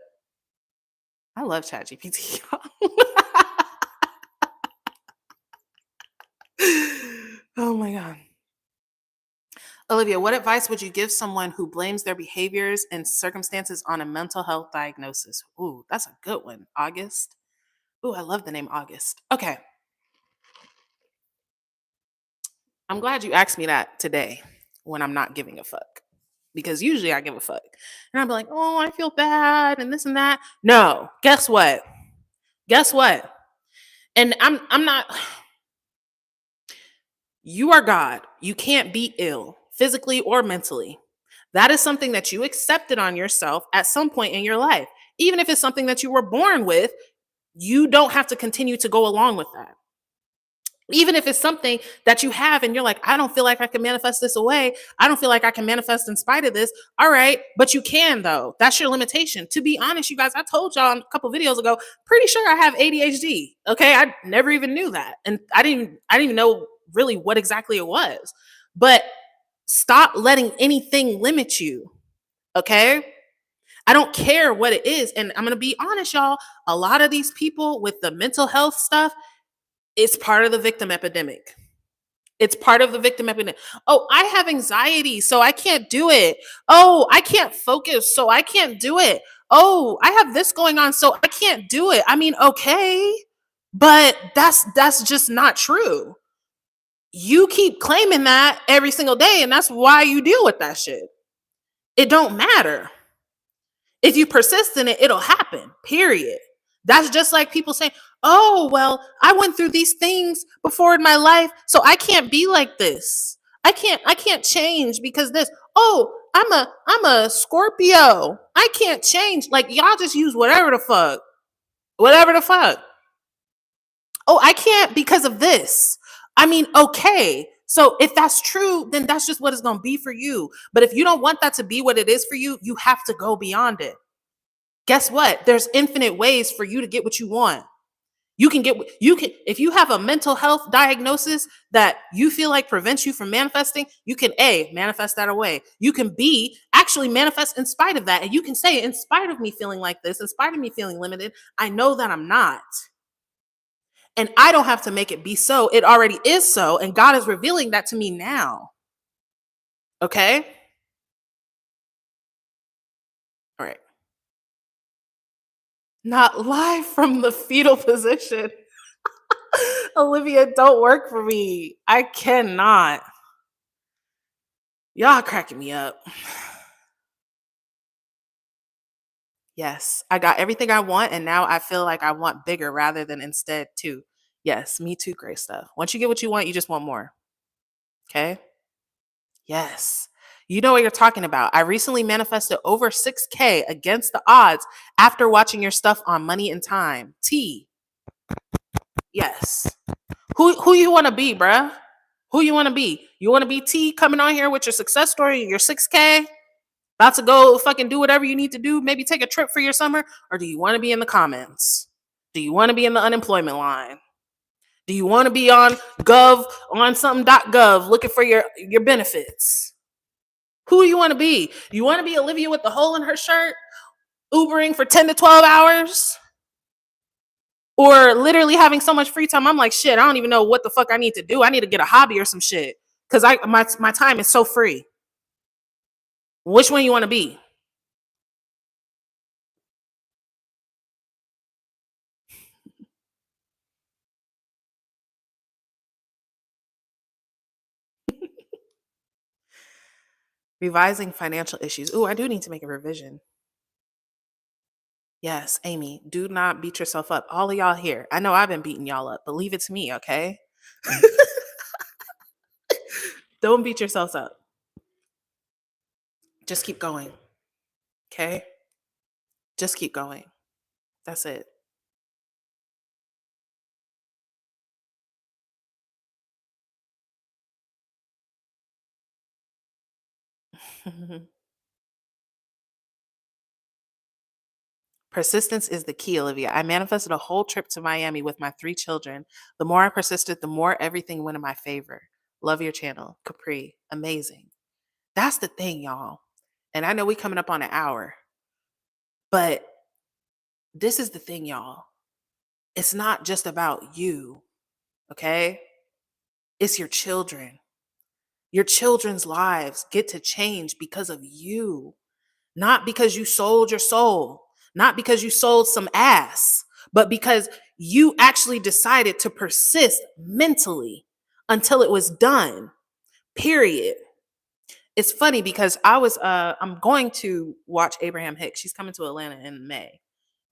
I love ChatGPT. Oh my God. Olivia, what advice would you give someone who blames their behaviors and circumstances on a mental health diagnosis? Ooh, that's a good one. August. Ooh, I love the name August. Okay. I'm glad you asked me that today when I'm not giving a fuck. Because usually I give a fuck. And I'm like, oh, I feel bad and this and that. No, guess what? Guess what? And I'm not. You are God. You can't be ill physically or mentally. That is something that you accepted on yourself at some point in your life. Even if it's something that you were born with, you don't have to continue to go along with that. Even if it's something that you have and you're like, I don't feel like I can manifest this away. I don't feel like I can manifest in spite of this. All right, but you can though. That's your limitation. To be honest, you guys, I told y'all a couple videos ago, pretty sure I have ADHD. Okay, I never even knew that. And I didn't even know really what exactly it was. But stop letting anything limit you. Okay? I don't care what it is. And I'm going to be honest, y'all, a lot of these people with the mental health stuff, it's part of the victim epidemic. It's part of the victim epidemic. Oh, I have anxiety, so I can't do it. Oh, I can't focus, so I can't do it. Oh, I have this going on, so I can't do it. I mean, okay, but that's just not true. You keep claiming that every single day, and that's why you deal with that shit. It don't matter. If you persist in it, it'll happen, period. That's just like people saying, oh, well, I went through these things before in my life, so I can't be like this. I can't change because this. Oh, I'm a Scorpio. I can't change. Like y'all just use whatever the fuck. Whatever the fuck. Oh, I can't because of this. I mean, okay. So if that's true, then that's just what it's going to be for you. But if you don't want that to be what it is for you, you have to go beyond it. Guess what? There's infinite ways for you to get what you want. You can if you have a mental health diagnosis that you feel like prevents you from manifesting, you can A, manifest that away. You can B, actually manifest in spite of that. And you can say, in spite of me feeling like this, in spite of me feeling limited, I know that I'm not. And I don't have to make it be so. It already is so. And God is revealing that to me now. Okay? All right. Not live from the fetal position. Olivia, don't work for me. I cannot. Y'all cracking me up. Yes, I got everything I want, and now I feel like I want bigger rather than instead too. Yes, me too, great stuff. Once you get what you want, you just want more. Okay? Yes. You know what you're talking about. I recently manifested over 6K against the odds after watching your stuff on Money and Time. T. Yes. Who you want to be, bruh? Who you want to be? You want to be T coming on here with your success story and your 6K? About to go fucking do whatever you need to do, maybe take a trip for your summer? Or do you want to be in the comments? Do you want to be in the unemployment line? Do you want to be on gov on something.gov looking for your benefits? Who do you want to be? You want to be Olivia with the hole in her shirt, Ubering for 10 to 12 hours? Or literally having so much free time, I'm like, shit, I don't even know what the fuck I need to do. I need to get a hobby or some shit. Because my time is so free. Which one you want to be? Revising financial issues. Ooh, I do need to make a revision. Yes, Amy, do not beat yourself up. All of y'all here. I know I've been beating y'all up, but leave it to me, okay? Don't beat yourselves up. Just keep going, okay? Just keep going. That's it. Persistence is the key, Olivia. I manifested a whole trip to Miami with my 3 children. The more I persisted, the more everything went in my favor. Love your channel. Capri. Amazing. That's the thing, y'all. And I know we coming up on an hour, but this is the thing, y'all. It's not just about you, okay? It's your children. Your children's lives get to change because of you, not because you sold your soul, not because you sold some ass, but because you actually decided to persist mentally until it was done. Period. It's funny because I'm going to watch Abraham Hicks. She's coming to Atlanta in May.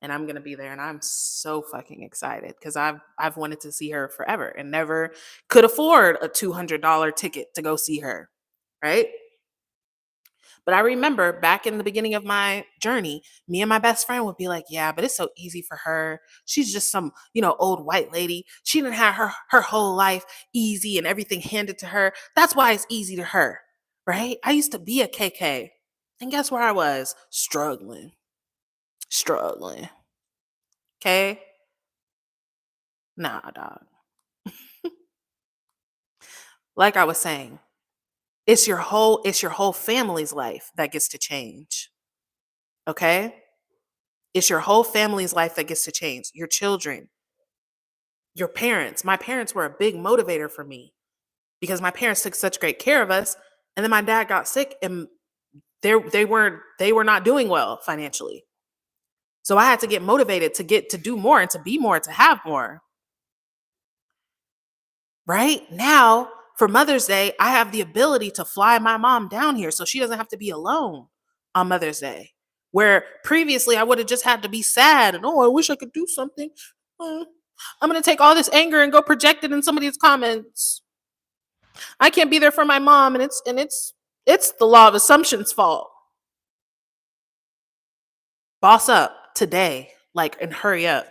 And I'm gonna be there, and I'm so fucking excited because I've wanted to see her forever and never could afford a $200 ticket to go see her, right? But I remember back in the beginning of my journey, me and my best friend would be like, yeah, but it's so easy for her. She's just some, old white lady. She didn't have her whole life easy and everything handed to her. That's why it's easy to her. Right? I used to be a KK. And guess where I was? Struggling. Struggling. Okay? Nah, dog. Like I was saying, it's your whole family's life that gets to change. Okay? It's your whole family's life that gets to change. Your children, your parents. My parents were a big motivator for me because my parents took such great care of us. And then my dad got sick and they were not doing well financially. So I had to get motivated to get to do more and to be more, to have more. Right? Now, for Mother's Day, I have the ability to fly my mom down here so she doesn't have to be alone on Mother's Day. Where previously I would have just had to be sad and, oh, I wish I could do something. Uh, I'm going to take all this anger and go project it in somebody's comments. I can't be there for my mom, and it's the law of assumption's fault. Boss up today, and hurry up.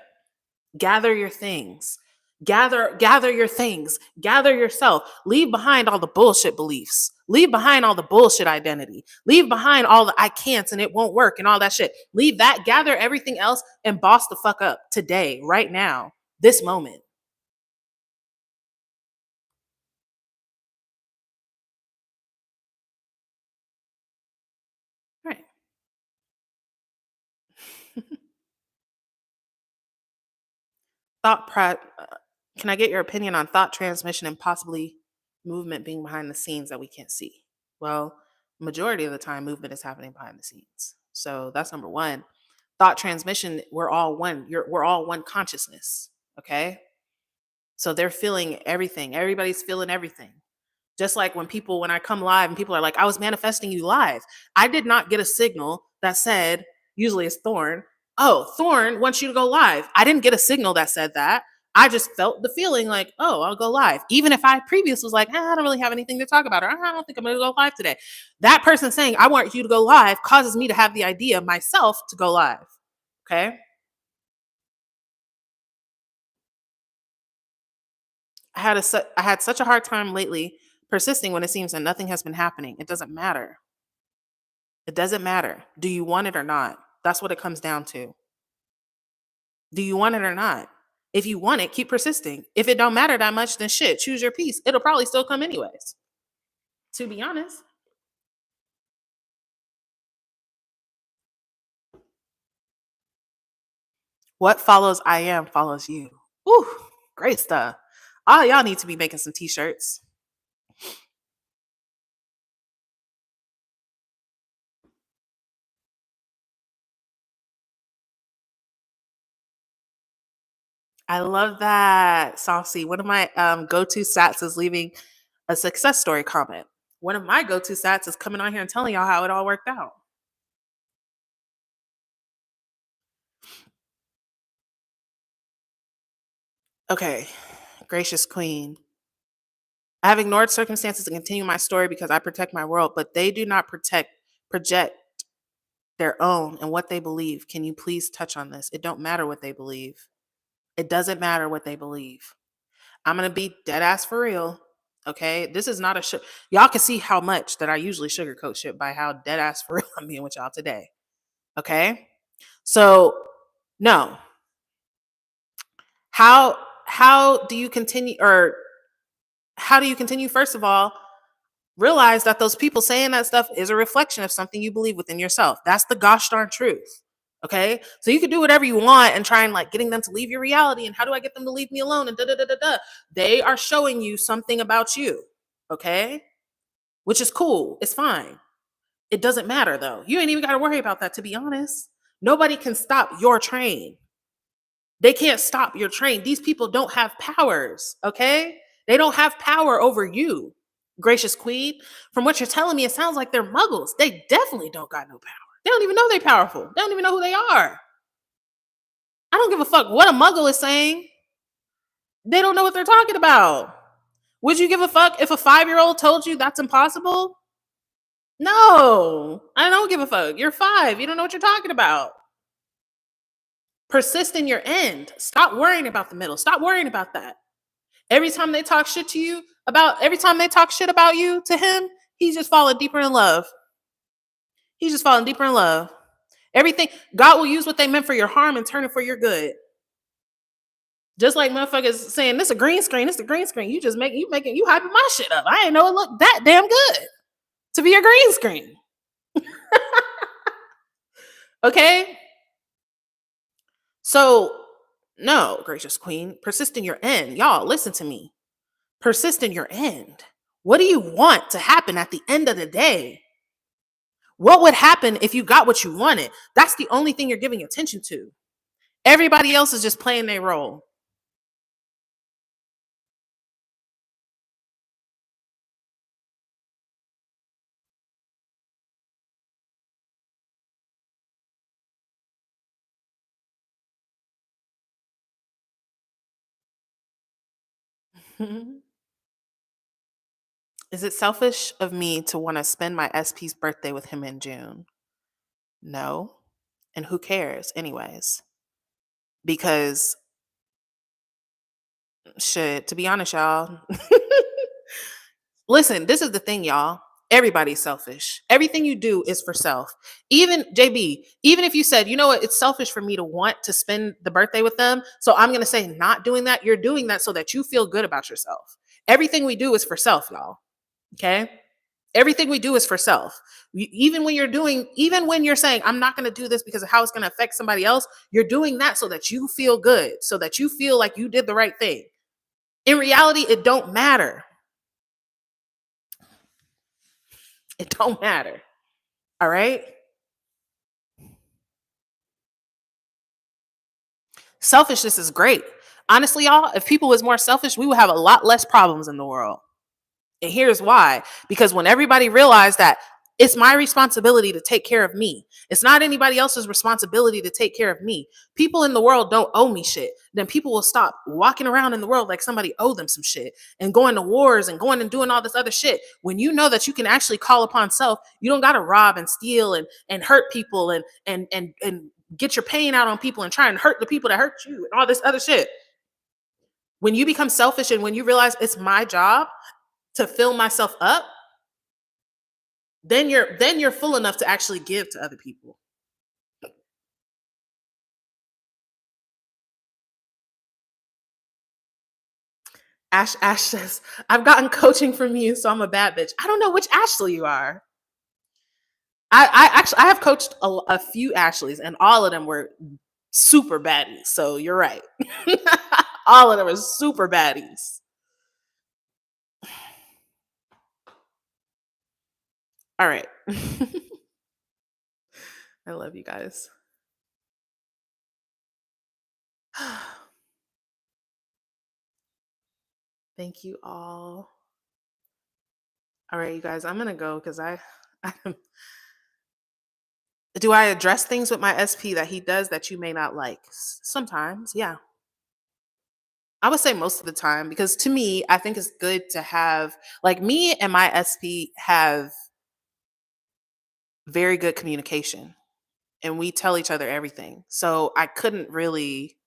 Gather your things. Gather your things. Gather yourself. Leave behind all the bullshit beliefs. Leave behind all the bullshit identity. Leave behind all the I can'ts and it won't work and all that shit. Leave that, gather everything else and boss the fuck up today, right now, this moment. Right. Can I get your opinion on thought transmission and possibly movement being behind the scenes that we can't see? Well, majority of the time, movement is happening behind the scenes. So that's number one. Thought transmission, we're all one. We're all one consciousness. Okay. So they're feeling everything. Everybody's feeling everything. Just like when I come live and people are like, I was manifesting you live. I did not get a signal that said, usually it's Thorn. Oh, Thorn wants you to go live. I didn't get a signal that said that. I just felt the feeling like, oh, I'll go live. Even if I previously was like, I don't really have anything to talk about, or I don't think I'm going to go live today. That person saying, I want you to go live causes me to have the idea myself to go live. Okay. I had such a hard time lately persisting when it seems that nothing has been happening. It doesn't matter. It doesn't matter. Do you want it or not? That's what it comes down to. Do you want it or not? If you want it, keep persisting. If it don't matter that much, then shit, choose your peace. It'll probably still come anyways. To be honest. What follows I am follows you. Ooh, great stuff. All y'all need to be making some t-shirts. I love that, Saucy. One of my go-to stats is leaving a success story comment. One of my go-to stats is coming on here and telling y'all how it all worked out. Okay, gracious queen. I have ignored circumstances to continue my story because I protect my world, but they do not project their own and what they believe. Can you please touch on this? It don't matter what they believe. It doesn't matter what they believe. I'm gonna be dead ass for real. Okay, this is not y'all can see how much that I usually sugarcoat shit by how dead ass for real I'm being with y'all today. Okay, so no, how do you continue, or how do you continue? First of all, realize that those people saying that stuff is a reflection of something you believe within yourself. That's the gosh darn truth. Okay. So you can do whatever you want and try and getting them to leave your reality. And how do I get them to leave me alone? And da da da da da. They are showing you something about you. Okay. Which is cool. It's fine. It doesn't matter though. You ain't even got to worry about that, to be honest. Nobody can stop your train. They can't stop your train. These people don't have powers. Okay. They don't have power over you. Gracious queen, from what you're telling me, it sounds like they're muggles. They definitely don't got no power. They don't even know they're powerful. They don't even know who they are. I don't give a fuck what a muggle is saying. They don't know what they're talking about. Would you give a fuck if a 5-year-old told you that's impossible? No, I don't give a fuck. You're 5. You don't know what you're talking about. Persist in your end. Stop worrying about the middle. Stop worrying about that. Every time they talk shit to you every time they talk shit about you to him, he's just falling deeper in love. He's just falling deeper in love. Everything God will use what they meant for your harm and turn it for your good. Just like motherfuckers saying this a green screen, this a green screen. You just making you hyping my shit up. I ain't know it looked that damn good to be a green screen. Okay? So no, gracious queen, persist in your end. Y'all, listen to me. Persist in your end. What do you want to happen at the end of the day? What would happen if you got what you wanted? That's the only thing you're giving attention to. Everybody else is just playing their role. Is it selfish of me to want to spend my SP's birthday with him in June? No. And who cares, anyways? Because, shit, to be honest, y'all, listen, this is the thing, y'all. Everybody's selfish. Everything you do is for self. Even JB, even if you said, you know what, it's selfish for me to want to spend the birthday with them. So I'm going to say not doing that. You're doing that so that you feel good about yourself. Everything we do is for self, y'all. Okay. Everything we do is for self. Even when you're saying, I'm not going to do this because of how it's going to affect somebody else, you're doing that so that you feel good, so that you feel like you did the right thing. In reality, it don't matter. It don't matter. All right. Selfishness is great. Honestly, y'all, if people was more selfish, we would have a lot less problems in the world. And here's why. Because when everybody realized that it's my responsibility to take care of me, it's not anybody else's responsibility to take care of me. People in the world don't owe me shit. Then people will stop walking around in the world like somebody owed them some shit and going to wars and going and doing all this other shit. When you know that you can actually call upon self, you don't got to rob and steal and hurt people and get your pain out on people and try and hurt the people that hurt you and all this other shit. When you become selfish and when you realize it's my job to fill myself up, then you're full enough to actually give to other people. Ash says, I've gotten coaching from you, so I'm a bad bitch. I don't know which Ashley you are. I have coached a few Ashleys, and all of them were super baddies. So you're right. All of them were super baddies. All right. I love you guys. Thank you all. All right, you guys, I'm gonna go because I do I address things with my SP that he does that you may not like? Sometimes, yeah. I would say most of the time because to me, I think it's good to have like me and my SP have very good communication and we tell each other everything. So I couldn't really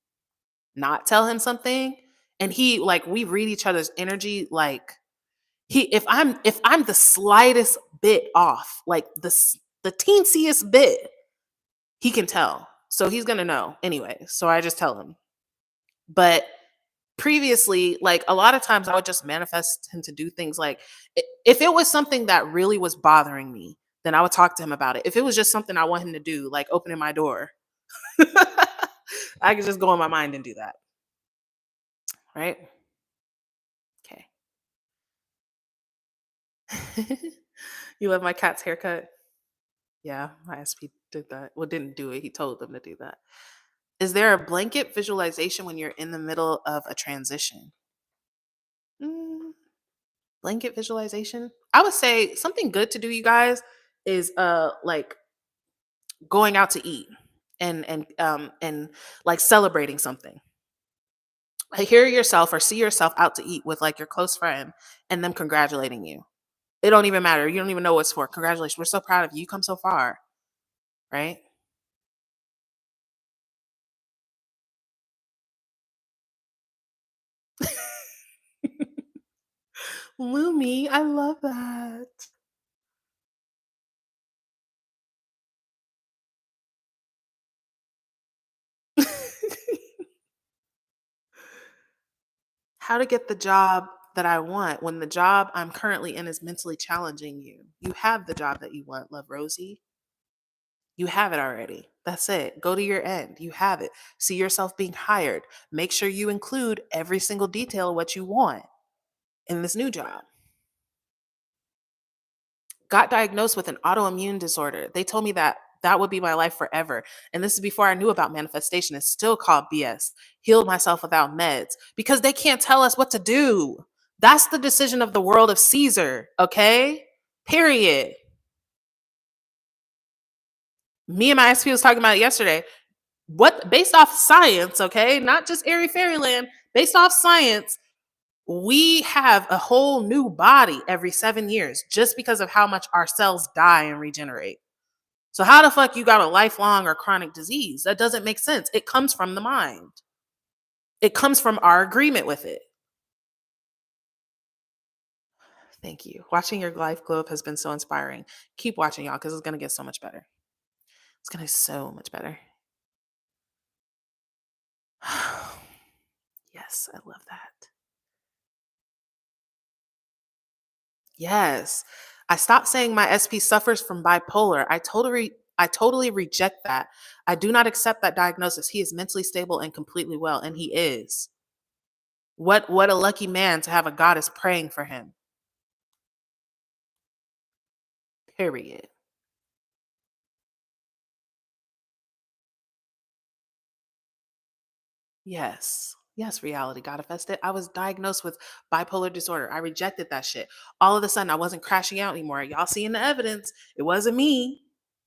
not tell him something. And he like we read each other's energy like he if I'm the slightest bit off, like the teensiest bit, he can tell. So he's gonna know anyway. So I just tell him. But previously, like a lot of times I would just manifest him to do things like if it was something that really was bothering me, then I would talk to him about it. If it was just something I want him to do, like opening my door, I could just go in my mind and do that. Right? Okay. You love my cat's haircut? Yeah, my SP did that. Well, didn't do it. He told them to do that. Is there a blanket visualization when you're in the middle of a transition? Mm, blanket visualization? I would say something good to do, you guys, is like going out to eat and like celebrating something. Like hear yourself or see yourself out to eat with like your close friend and them congratulating you. It don't even matter. You don't even know what it's for. Congratulations. We're so proud of you. You come so far, right? Lumi, I love that. How to get the job that I want when the job I'm currently in is mentally challenging you. You have the job that you want, Love Rosie. You have it already. That's it. Go to your end. You have it. See yourself being hired. Make sure you include every single detail of what you want in this new job. Got diagnosed with an autoimmune disorder. They told me that that would be my life forever. And this is before I knew about manifestation. It's still called BS. Healed myself without meds because they can't tell us what to do. That's the decision of the world of Caesar, okay? Period. Me and my SP was talking about it yesterday. What based off science, okay? Not just airy fairyland, based off science, we have a whole new body every 7 years just because of how much our cells die and regenerate. So how the fuck you got a lifelong or chronic disease? That doesn't make sense. It comes from the mind. It comes from our agreement with it. Thank you. Watching your life glow up has been so inspiring. Keep watching, y'all, because it's gonna get so much better. It's gonna get so much better. Yes, I love that. Yes. I stopped saying my SP suffers from bipolar. I totally reject that. I do not accept that diagnosis. He is mentally stable and completely well, and he is. What a lucky man to have a goddess praying for him. Period. Yes. Yes, reality got affected. I was diagnosed with bipolar disorder. I rejected that shit. All of a sudden, I wasn't crashing out anymore. Y'all seeing the evidence? It wasn't me.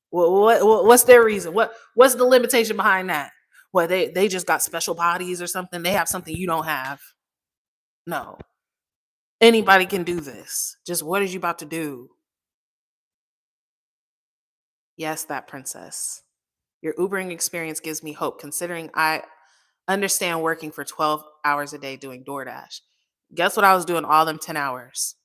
What's their reason? What's the limitation behind that? Well, they just got special bodies or something. They have something you don't have. No, anybody can do this. Just what is you about to do? Yes, that princess. Your Ubering experience gives me hope, considering I understand working for 12 hours a day doing DoorDash. Guess what I was doing all them 10 hours?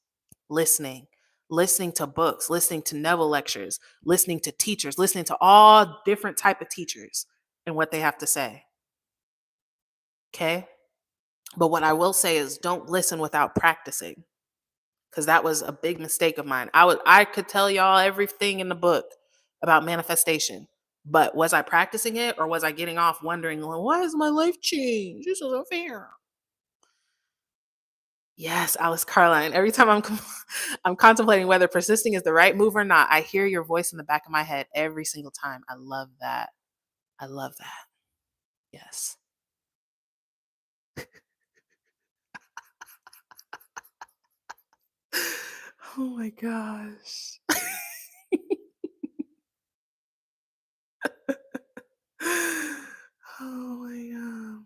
Listening. Listening to books, listening to Neville lectures, listening to teachers, listening to all different type of teachers and what they have to say. Okay? But what I will say is don't listen without practicing, because that was a big mistake of mine. I could tell y'all everything in the book about manifestation, but was I practicing it or was I getting off wondering, well, why has my life changed? This isn't fair. Yes, Alice Carline. Every time I'm contemplating whether persisting is the right move or not, I hear your voice in the back of my head every single time. I love that. I love that. Yes. Oh my gosh. Oh my god.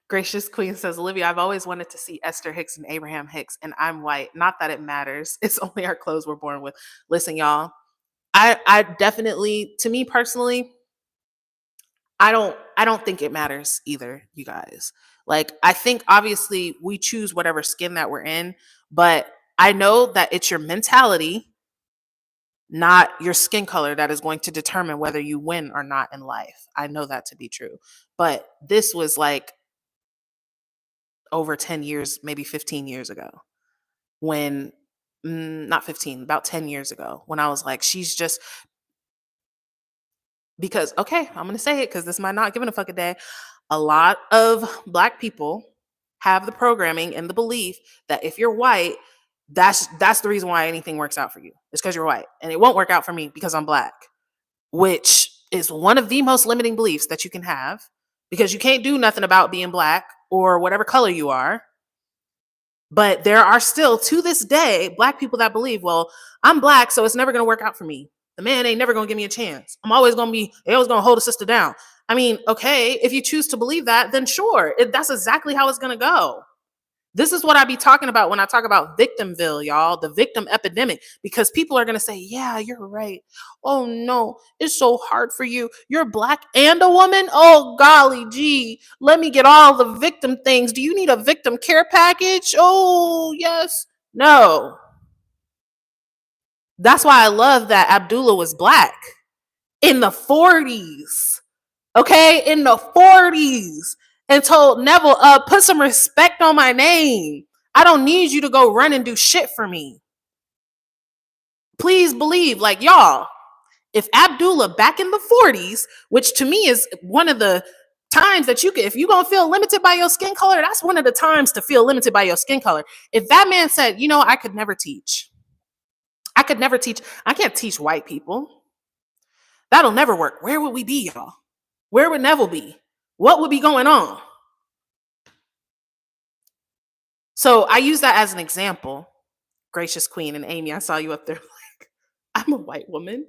Gracious Queen says, Olivia, I've always wanted to see Esther Hicks and Abraham Hicks, and I'm white. Not that it matters. It's only our clothes we're born with. Listen, y'all. I definitely, to me personally, I don't think it matters either, you guys. Like, I think obviously we choose whatever skin that we're in, but I know that it's your mentality, not your skin color, that is going to determine whether you win or not in life. I know that to be true. But this was like over 10 years, maybe 15 years ago, when not 15, about 10 years ago, when I was like, she's just because, okay, I'm going to say it because this might not giving a fuck a day. A lot of Black people have the programming and the belief that if you're white, that's the reason why anything works out for you. It's because you're white. And it won't work out for me because I'm Black, which is one of the most limiting beliefs that you can have, because you can't do nothing about being Black or whatever color you are. But there are still, to this day, Black people that believe, well, I'm Black, so it's never going to work out for me. The man ain't never going to give me a chance. I'm always going to be, they always going to hold a sister down. I mean, okay, if you choose to believe that, then sure, that's exactly how it's going to go. This is what I be talking about when I talk about victimville, y'all, the victim epidemic, because people are going to say, yeah, you're right. Oh no, it's so hard for you. You're black and a woman. Oh, golly gee, let me get all the victim things. Do you need a victim care package? Oh, yes. No. That's why I love that Abdullah was black in the 40s. Okay, in the 40s, and told Neville, put some respect on my name. I don't need you to go run and do shit for me. Please believe, like, y'all, if Abdullah back in the 40s, which to me is one of the times that you could, if you're gonna feel limited by your skin color, that's one of the times to feel limited by your skin color. If that man said, you know, I could never teach, I can't teach white people. That'll never work. Where would we be, y'all? Where would Neville be? What would be going on? So I use that as an example. Gracious Queen and Amy, I saw you up there like, I'm a white woman.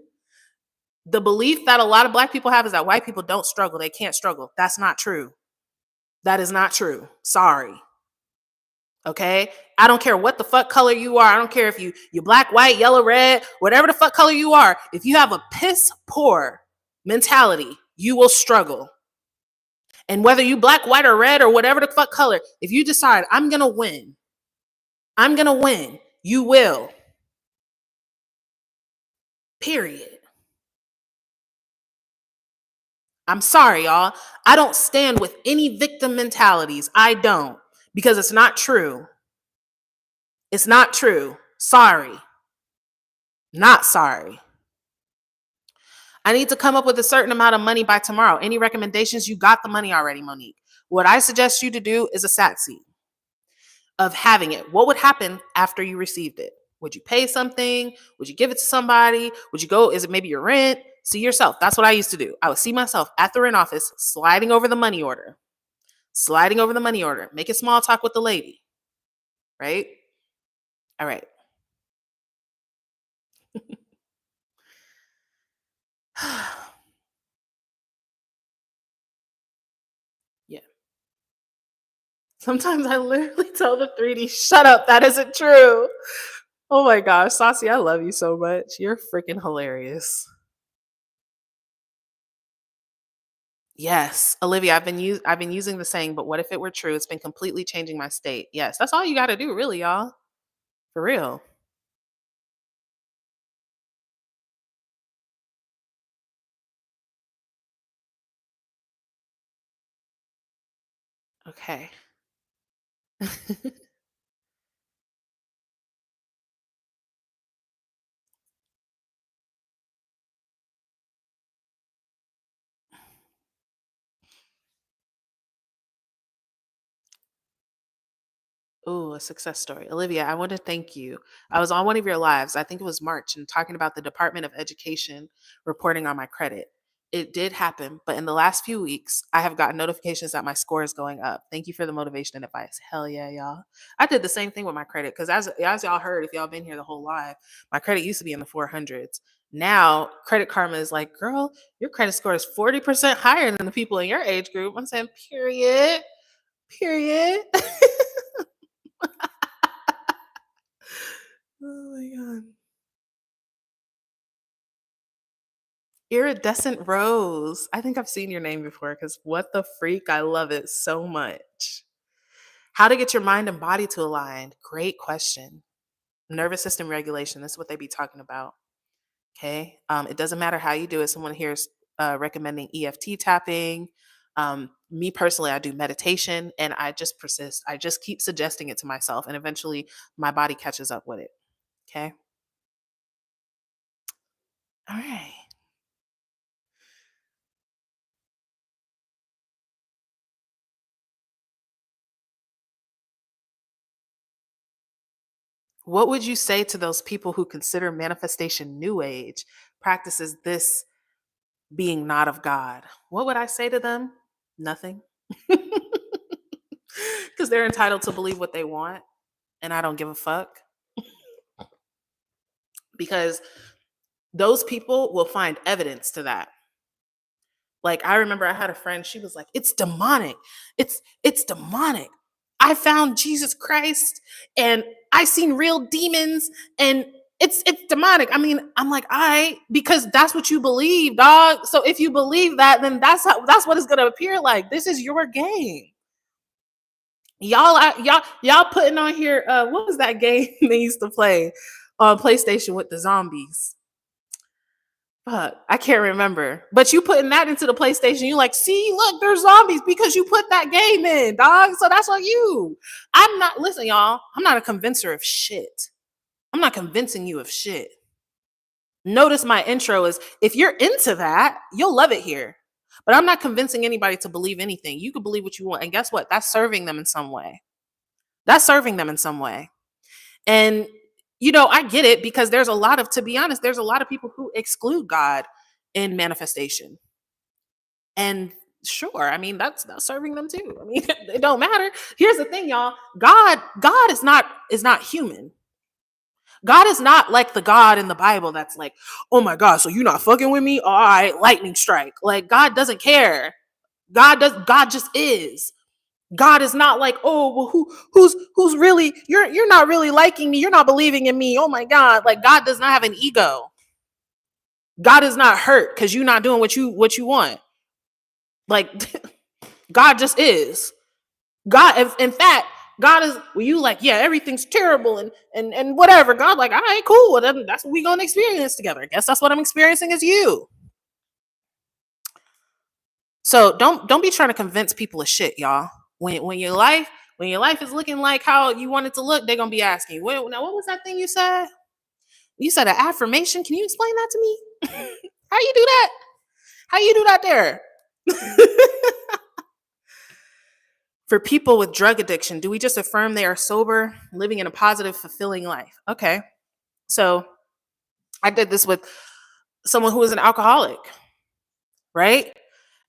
The belief that a lot of black people have is that white people don't struggle. They can't struggle. That's not true. That is not true. Sorry. Okay? I don't care what the fuck color you are. I don't care if you're black, white, yellow, red, whatever the fuck color you are. If you have a piss poor mentality, you will struggle. And whether you black, white, or red, or whatever the fuck color, if you decide, I'm going to win, you will. Period. I'm sorry, y'all. I don't stand with any victim mentalities. I don't. Because it's not true. It's not true. Sorry. Not sorry. I need to come up with a certain amount of money by tomorrow. Any recommendations? You got the money already, Monique. What I suggest you to do is a sat seat of having it. What would happen after you received it? Would you pay something? Would you give it to somebody? Would you go? Is it maybe your rent? See yourself. That's what I used to do. I would see myself at the rent office sliding over the money order. Making small talk with the lady. Right? All right. Yeah. Sometimes I literally tell the 3D, shut up. That isn't true. Oh my gosh. Saucy, I love you so much. You're freaking hilarious. Yes, Olivia, I've been using the saying, but what if it were true? It's been completely changing my state. Yes, that's all you got to do, really, y'all. For real. Okay. Ooh, a success story. Olivia, I want to thank you. I was on one of your lives, I think it was March, and talking about the Department of Education reporting on my credit. It did happen, but in the last few weeks, I have gotten notifications that my score is going up. Thank you for the motivation and advice. Hell yeah, y'all. I did the same thing with my credit because as y'all heard, if y'all been here the whole live, my credit used to be in the 400s. Now, Credit Karma is like, girl, your credit score is 40% higher than the people in your age group. I'm saying, period. Period. Oh my god. Iridescent Rose. I think I've seen your name before because what the freak? I love it so much. How to get your mind and body to align? Great question. Nervous system regulation. That's what they be talking about. Okay. It doesn't matter how you do it. Someone here's recommending EFT tapping. Me personally, I do meditation and I just persist. I just keep suggesting it to myself and eventually my body catches up with it. Okay. All right. What would you say to those people who consider manifestation new age practices this being not of God? What would I say to them? Nothing. Because they're entitled to believe what they want, and I don't give a fuck. Because those people will find evidence to that. Like I remember I had a friend, she was like, it's demonic. It's demonic. I found Jesus Christ and I seen real demons and it's demonic. I mean, I'm like, all right, because that's what you believe, dog. So if you believe that, then that's what it's gonna appear like. This is your game. Y'all putting on here. What was that game they used to play on PlayStation with the zombies? Fuck, I can't remember. But you putting that into the PlayStation, you like, see, look, there's zombies because you put that game in, dog. So that's on you. I'm not, listen, y'all, I'm not a convincer of shit. I'm not convincing you of shit. Notice my intro is if you're into that, you'll love it here. But I'm not convincing anybody to believe anything. You can believe what you want. And guess what? That's serving them in some way. That's serving them in some way. And I get it because there's a lot of, to be honest, there's a lot of people who exclude God in manifestation. And sure, I mean that's serving them too. I mean, it don't matter. Here's the thing, y'all. God is not human. God is not like the God in the Bible that's like, oh my God, so you're not fucking with me? All right, lightning strike. Like God doesn't care. God just is. God is not like, oh, well, who's really, you're not really liking me, you're not believing in me. Oh my God. Like God does not have an ego. God is not hurt because you're not doing what you want. Like God just is. God, in fact, God is, well, you like, yeah, everything's terrible and whatever. God, like, all right, cool. Well, then that's what we're gonna experience together. I guess that's what I'm experiencing as you. So don't be trying to convince people of shit, y'all. When your life is looking like how you want it to look, they're gonna be asking, well, now what was that thing you said? You said an affirmation. Can you explain that to me? How you do that? How you do that there? For people with drug addiction, do we just affirm they are sober, living in a positive, fulfilling life? Okay. So I did this with someone who was an alcoholic, right?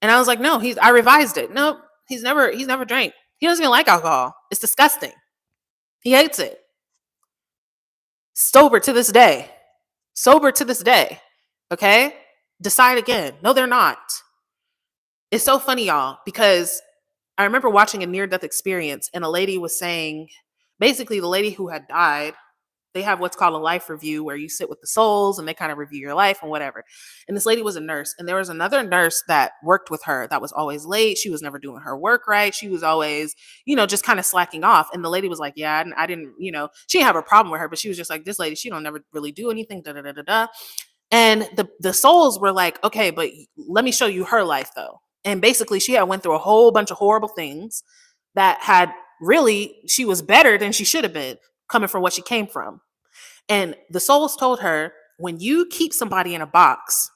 And I was like, no, I revised it. Nope, he's never drank. He doesn't even like alcohol. It's disgusting. He hates it. Sober to this day. Sober to this day. Okay? Decide again. No, they're not. It's so funny, y'all, because I remember watching a near death experience and a lady was saying, basically, the lady who had died, they have what's called a life review where you sit with the souls and they kind of review your life and whatever. And this lady was a nurse, and there was another nurse that worked with her that was always late. She was never doing her work right. She was always, just kind of slacking off. And the lady was like, yeah, I didn't, she didn't have a problem with her, but she was just like, this lady, she don't never really do anything. Da da da da da. And the souls were like, okay, but let me show you her life though. And basically, she had went through a whole bunch of horrible things that had really, she was better than she should have been coming from what she came from. And the souls told her, when you keep somebody in a box,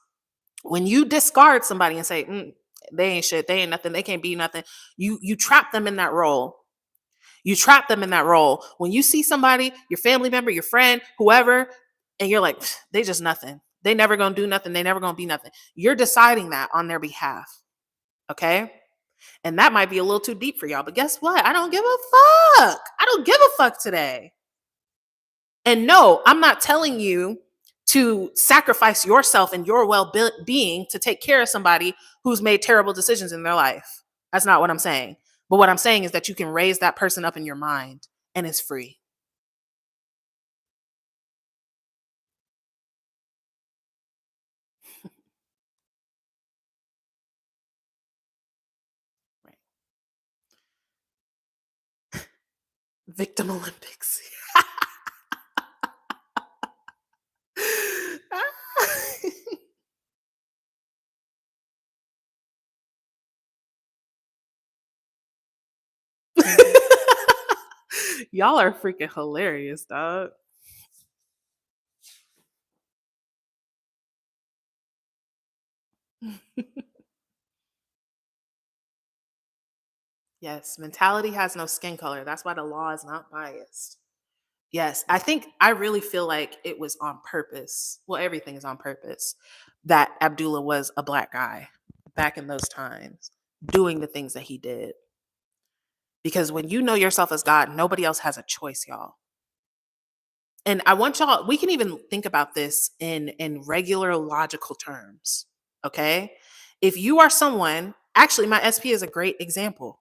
when you discard somebody and say, they ain't shit, they ain't nothing, they can't be nothing, you trap them in that role. You trap them in that role. When you see somebody, your family member, your friend, whoever, and you're like, they just nothing. They never gonna do nothing. They never gonna be nothing. You're deciding that on their behalf. Okay? And that might be a little too deep for y'all, but guess what? I don't give a fuck. I don't give a fuck today. And no, I'm not telling you to sacrifice yourself and your well-being to take care of somebody who's made terrible decisions in their life. That's not what I'm saying. But what I'm saying is that you can raise that person up in your mind and it's free. Right. Victim Olympics. Y'all are freaking hilarious, dog. Yes, mentality has no skin color. That's why the law is not biased. Yes, I really feel like it was on purpose. Well, everything is on purpose that Abdullah was a black guy back in those times doing the things that he did. Because when you know yourself as God, nobody else has a choice, y'all. And I want y'all, we can even think about this in regular logical terms. Okay? If you are someone, actually my SP is a great example.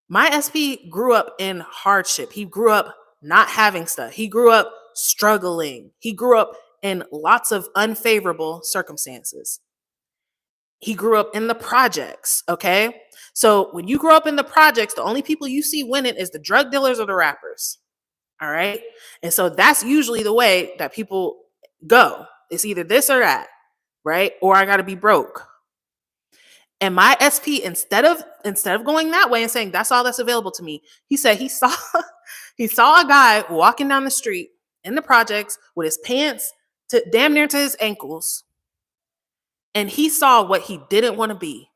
My SP grew up in hardship. He grew up not having stuff. He grew up struggling. He grew up in lots of unfavorable circumstances. He grew up in the projects, okay? So when you grow up in the projects, the only people you see winning is the drug dealers or the rappers, all right? And so that's usually the way that people go. It's either this or that, right? Or I got to be broke. And my SP, instead of going that way and saying that's all that's available to me, he said he saw he saw a guy walking down the street in the projects with his pants to damn near to his ankles, and he saw what he didn't want to be.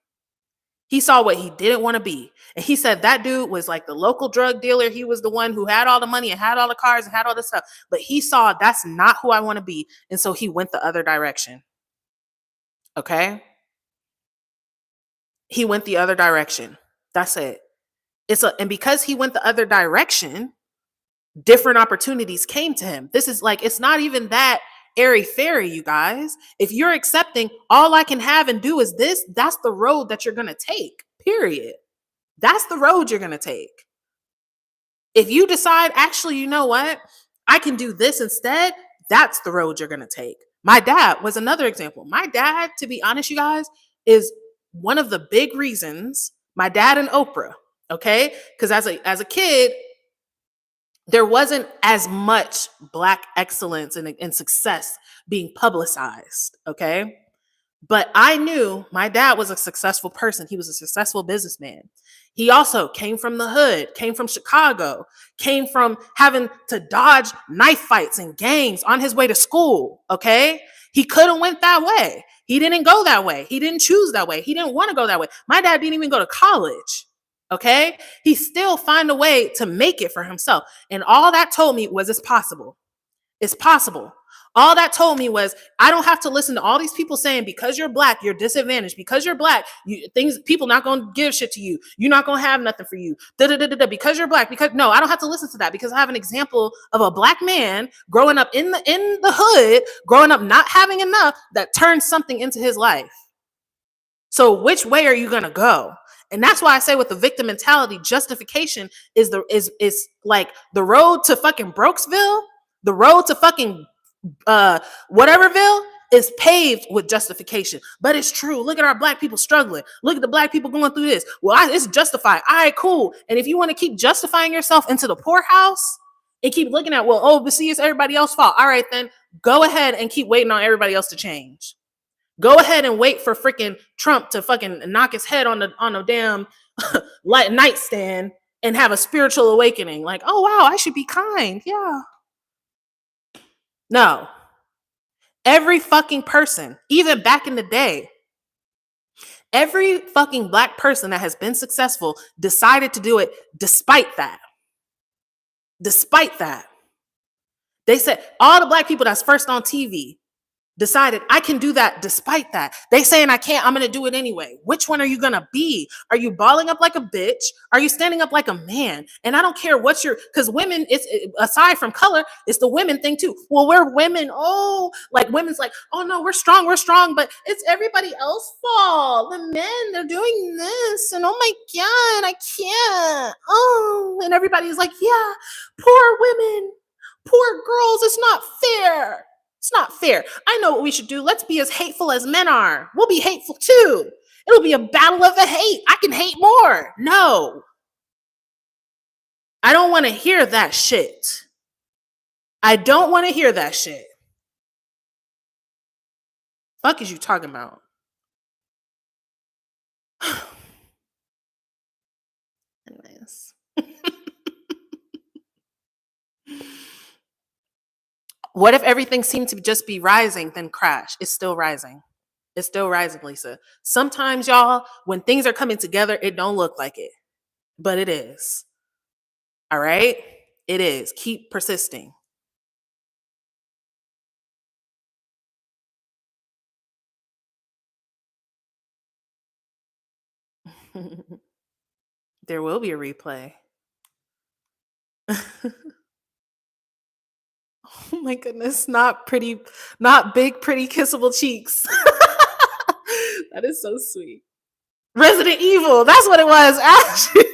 He saw what he didn't want to be. And he said that dude was like the local drug dealer. He was the one who had all the money and had all the cars and had all this stuff. But he saw that's not who I want to be. And so he went the other direction. Okay? He went the other direction. That's it. And because he went the other direction, different opportunities came to him. This is like, it's not even that airy fairy, you guys. If you're accepting all I can have and do is this, that's the road that you're going to take, period. That's the road you're going to take. If you decide, actually, you know what? I can do this instead, that's the road you're going to take. My dad was another example. My dad, to be honest, you guys, is one of the big reasons, my dad and Oprah, okay? Because as a kid, there wasn't as much Black excellence and success being publicized, okay? But I knew my dad was a successful person. He was a successful businessman. He also came from the hood, came from Chicago, came from having to dodge knife fights and gangs on his way to school, okay? He could have went that way. He didn't go that way. He didn't choose that way. He didn't want to go that way. My dad didn't even go to college, okay? He still found a way to make it for himself. And all that told me was it's possible. It's possible. All that told me was I don't have to listen to all these people saying because you're Black, you're disadvantaged. Because you're Black, people not going to give shit to you. You're not going to have nothing for you. Because you're Black. Because no, I don't have to listen to that because I have an example of a Black man growing up in the hood, growing up not having enough that turned something into his life. So which way are you going to go? And that's why I say with the victim mentality, justification is like the road to fucking Brokesville, the road to fucking whateverville is paved with justification. But it's true. Look at our Black people struggling. Look at the Black people going through this. Well, it's justified. All right, cool. And if you want to keep justifying yourself into the poorhouse and keep looking at, well, oh, but see, it's everybody else's fault. All right, then go ahead and keep waiting on everybody else to change. Go ahead and wait for freaking Trump to fucking knock his head on the damn nightstand and have a spiritual awakening. Like, oh, wow, I should be kind. Yeah. No. Every fucking person, even back in the day, every fucking Black person that has been successful decided to do it despite that. Despite that. They said all the Black people that's first on TV decided I can do that despite that. They saying I can't, I'm going to do it anyway. Which one are you going to be? Are you balling up like a bitch? Are you standing up like a man? And I don't care what because women, it's aside from color, it's the women thing too. Well, we're women. Oh, like women's like, oh no, we're strong, but it's everybody else's fault. The men, they're doing this. And oh my God, I can't. Oh, and everybody's like, yeah, poor women, poor girls. It's not fair. It's not fair. I know what we should do. Let's be as hateful as men are. We'll be hateful too. It'll be a battle of the hate. I can hate more. No. I don't want to hear that shit. I don't want to hear that shit. Fuck is you talking about? Anyways. What if everything seemed to just be rising, then crash? It's still rising. It's still rising, Lisa. Sometimes, y'all, when things are coming together, it don't look like it. But it is. All right? It is. Keep persisting. There will be a replay. Oh my goodness, not big, pretty, kissable cheeks. That is so sweet. Resident Evil. That's what it was. Actually,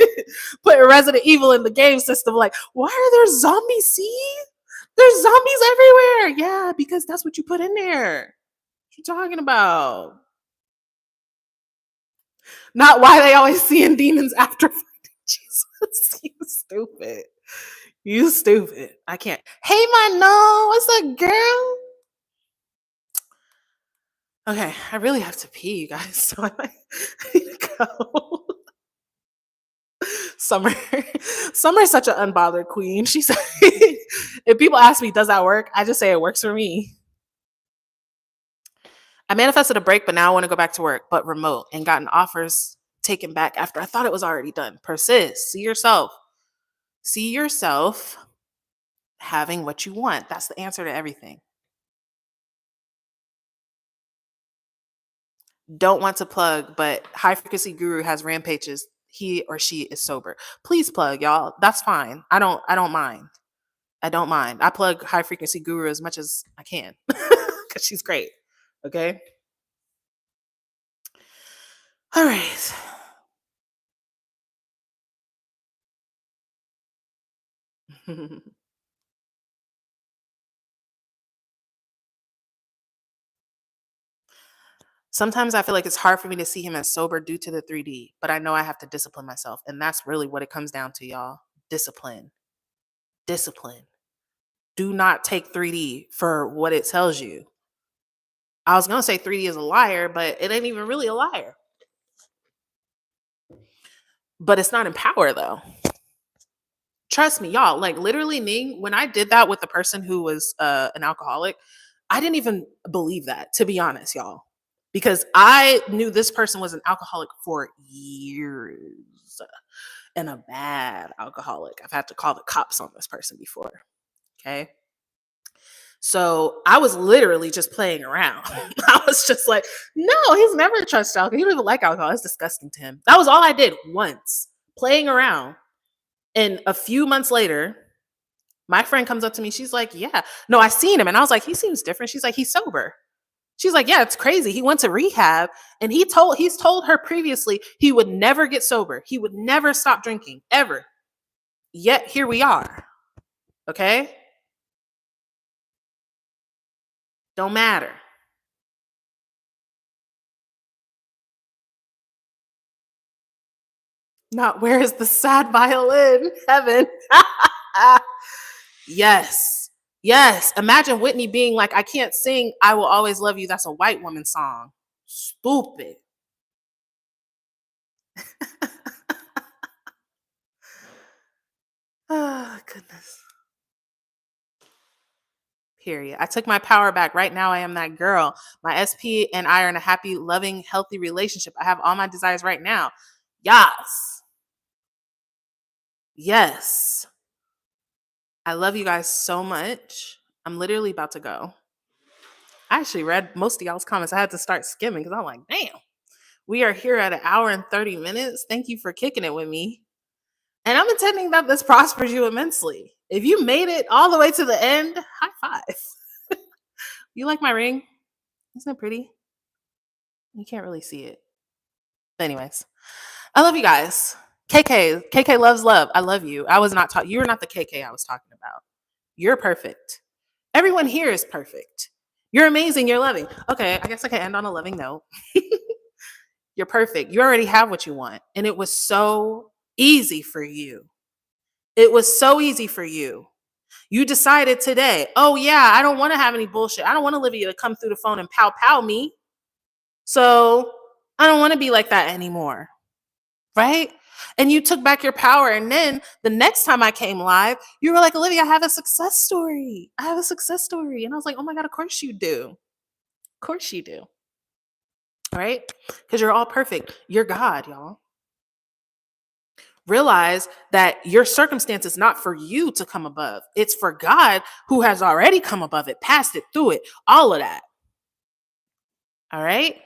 putting Resident Evil in the game system. Like, why are there zombies? See, there's zombies everywhere. Yeah, because that's what you put in there. What you talking about? Not why they always seeing demons after finding Jesus. You stupid. You stupid. I can't. Hey, my no. What's up, girl? Okay, I really have to pee, you guys. So I might need to go. Summer. Summer's such an unbothered queen. She's if people ask me, does that work? I just say it works for me. I manifested a break, but now I want to go back to work, but remote, and gotten offers taken back after I thought it was already done. Persist. See yourself. See yourself having what you want. That's the answer to everything. Don't want to plug, but High Frequency Guru has rampages. He or she is sober. Please plug, y'all. That's fine. I don't mind. I don't mind. I plug High Frequency Guru as much as I can because she's great. Okay. All right. Sometimes I feel like it's hard for me to see him as sober due to the 3D, but I know I have to discipline myself. And that's really what it comes down to, y'all. Discipline. Discipline. Do not take 3D for what it tells you. I was going to say 3D is a liar, but it ain't even really a liar. But it's not in power, though. Trust me, y'all. Like, literally, me, when I did that with the person who was an alcoholic, I didn't even believe that, to be honest, y'all. Because I knew this person was an alcoholic for years and a bad alcoholic. I've had to call the cops on this person before. Okay. So I was literally just playing around. I was just like, no, he's never trusted alcohol. He don't even like alcohol. It's disgusting to him. That was all I did once, playing around. And a few months later, my friend comes up to me. She's like, yeah, no, I seen him. And I was like, he seems different. She's like, he's sober. She's like, yeah, it's crazy. He went to rehab and he's told her previously he would never get sober. He would never stop drinking ever. Yet here we are. Okay? Don't matter. Not where is the sad violin? Heaven. Yes. Yes. Imagine Whitney being like, I can't sing I Will Always Love You. That's a white woman song. Stupid. Oh, goodness. Period. I took my power back. Right now, I am that girl. My SP and I are in a happy, loving, healthy relationship. I have all my desires right now. Yes. Yes. I love you guys so much. I'm literally about to go. I actually read most of y'all's comments. I had to start skimming because I'm like, damn, we are here at 1 hour and 30 minutes. Thank you for kicking it with me. And I'm intending that this prospers you immensely. If you made it all the way to the end, high five. You like my ring? Isn't it pretty? You can't really see it. But anyways, I love you guys. KK loves love. I love you. I was not talking. You were not the KK I was talking about. You're perfect. Everyone here is perfect. You're amazing. You're loving. Okay, I guess I can end on a loving note. You're perfect. You already have what you want. And it was so easy for you. It was so easy for you. You decided today, oh, yeah, I don't want to have any bullshit. I don't want Olivia to come through the phone and pow me. So I don't want to be like that anymore. Right? And you took back your power. And then the next time I came live, you were like, Olivia, I have a success story. I have a success story. And I was like, oh my God, of course you do. Of course you do. All right? Because you're all perfect. You're God, y'all. Realize that your circumstance is not for you to come above. It's for God who has already come above it, passed it, through it, all of that. All right?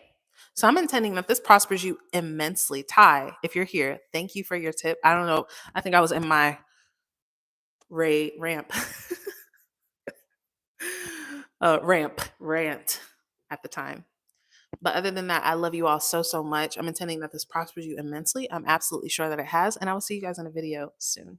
So I'm intending that this prospers you immensely. Ty, if you're here, thank you for your tip. I don't know. I think I was in my rant at the time. But other than that, I love you all so, so much. I'm intending that this prospers you immensely. I'm absolutely sure that it has. And I will see you guys in a video soon.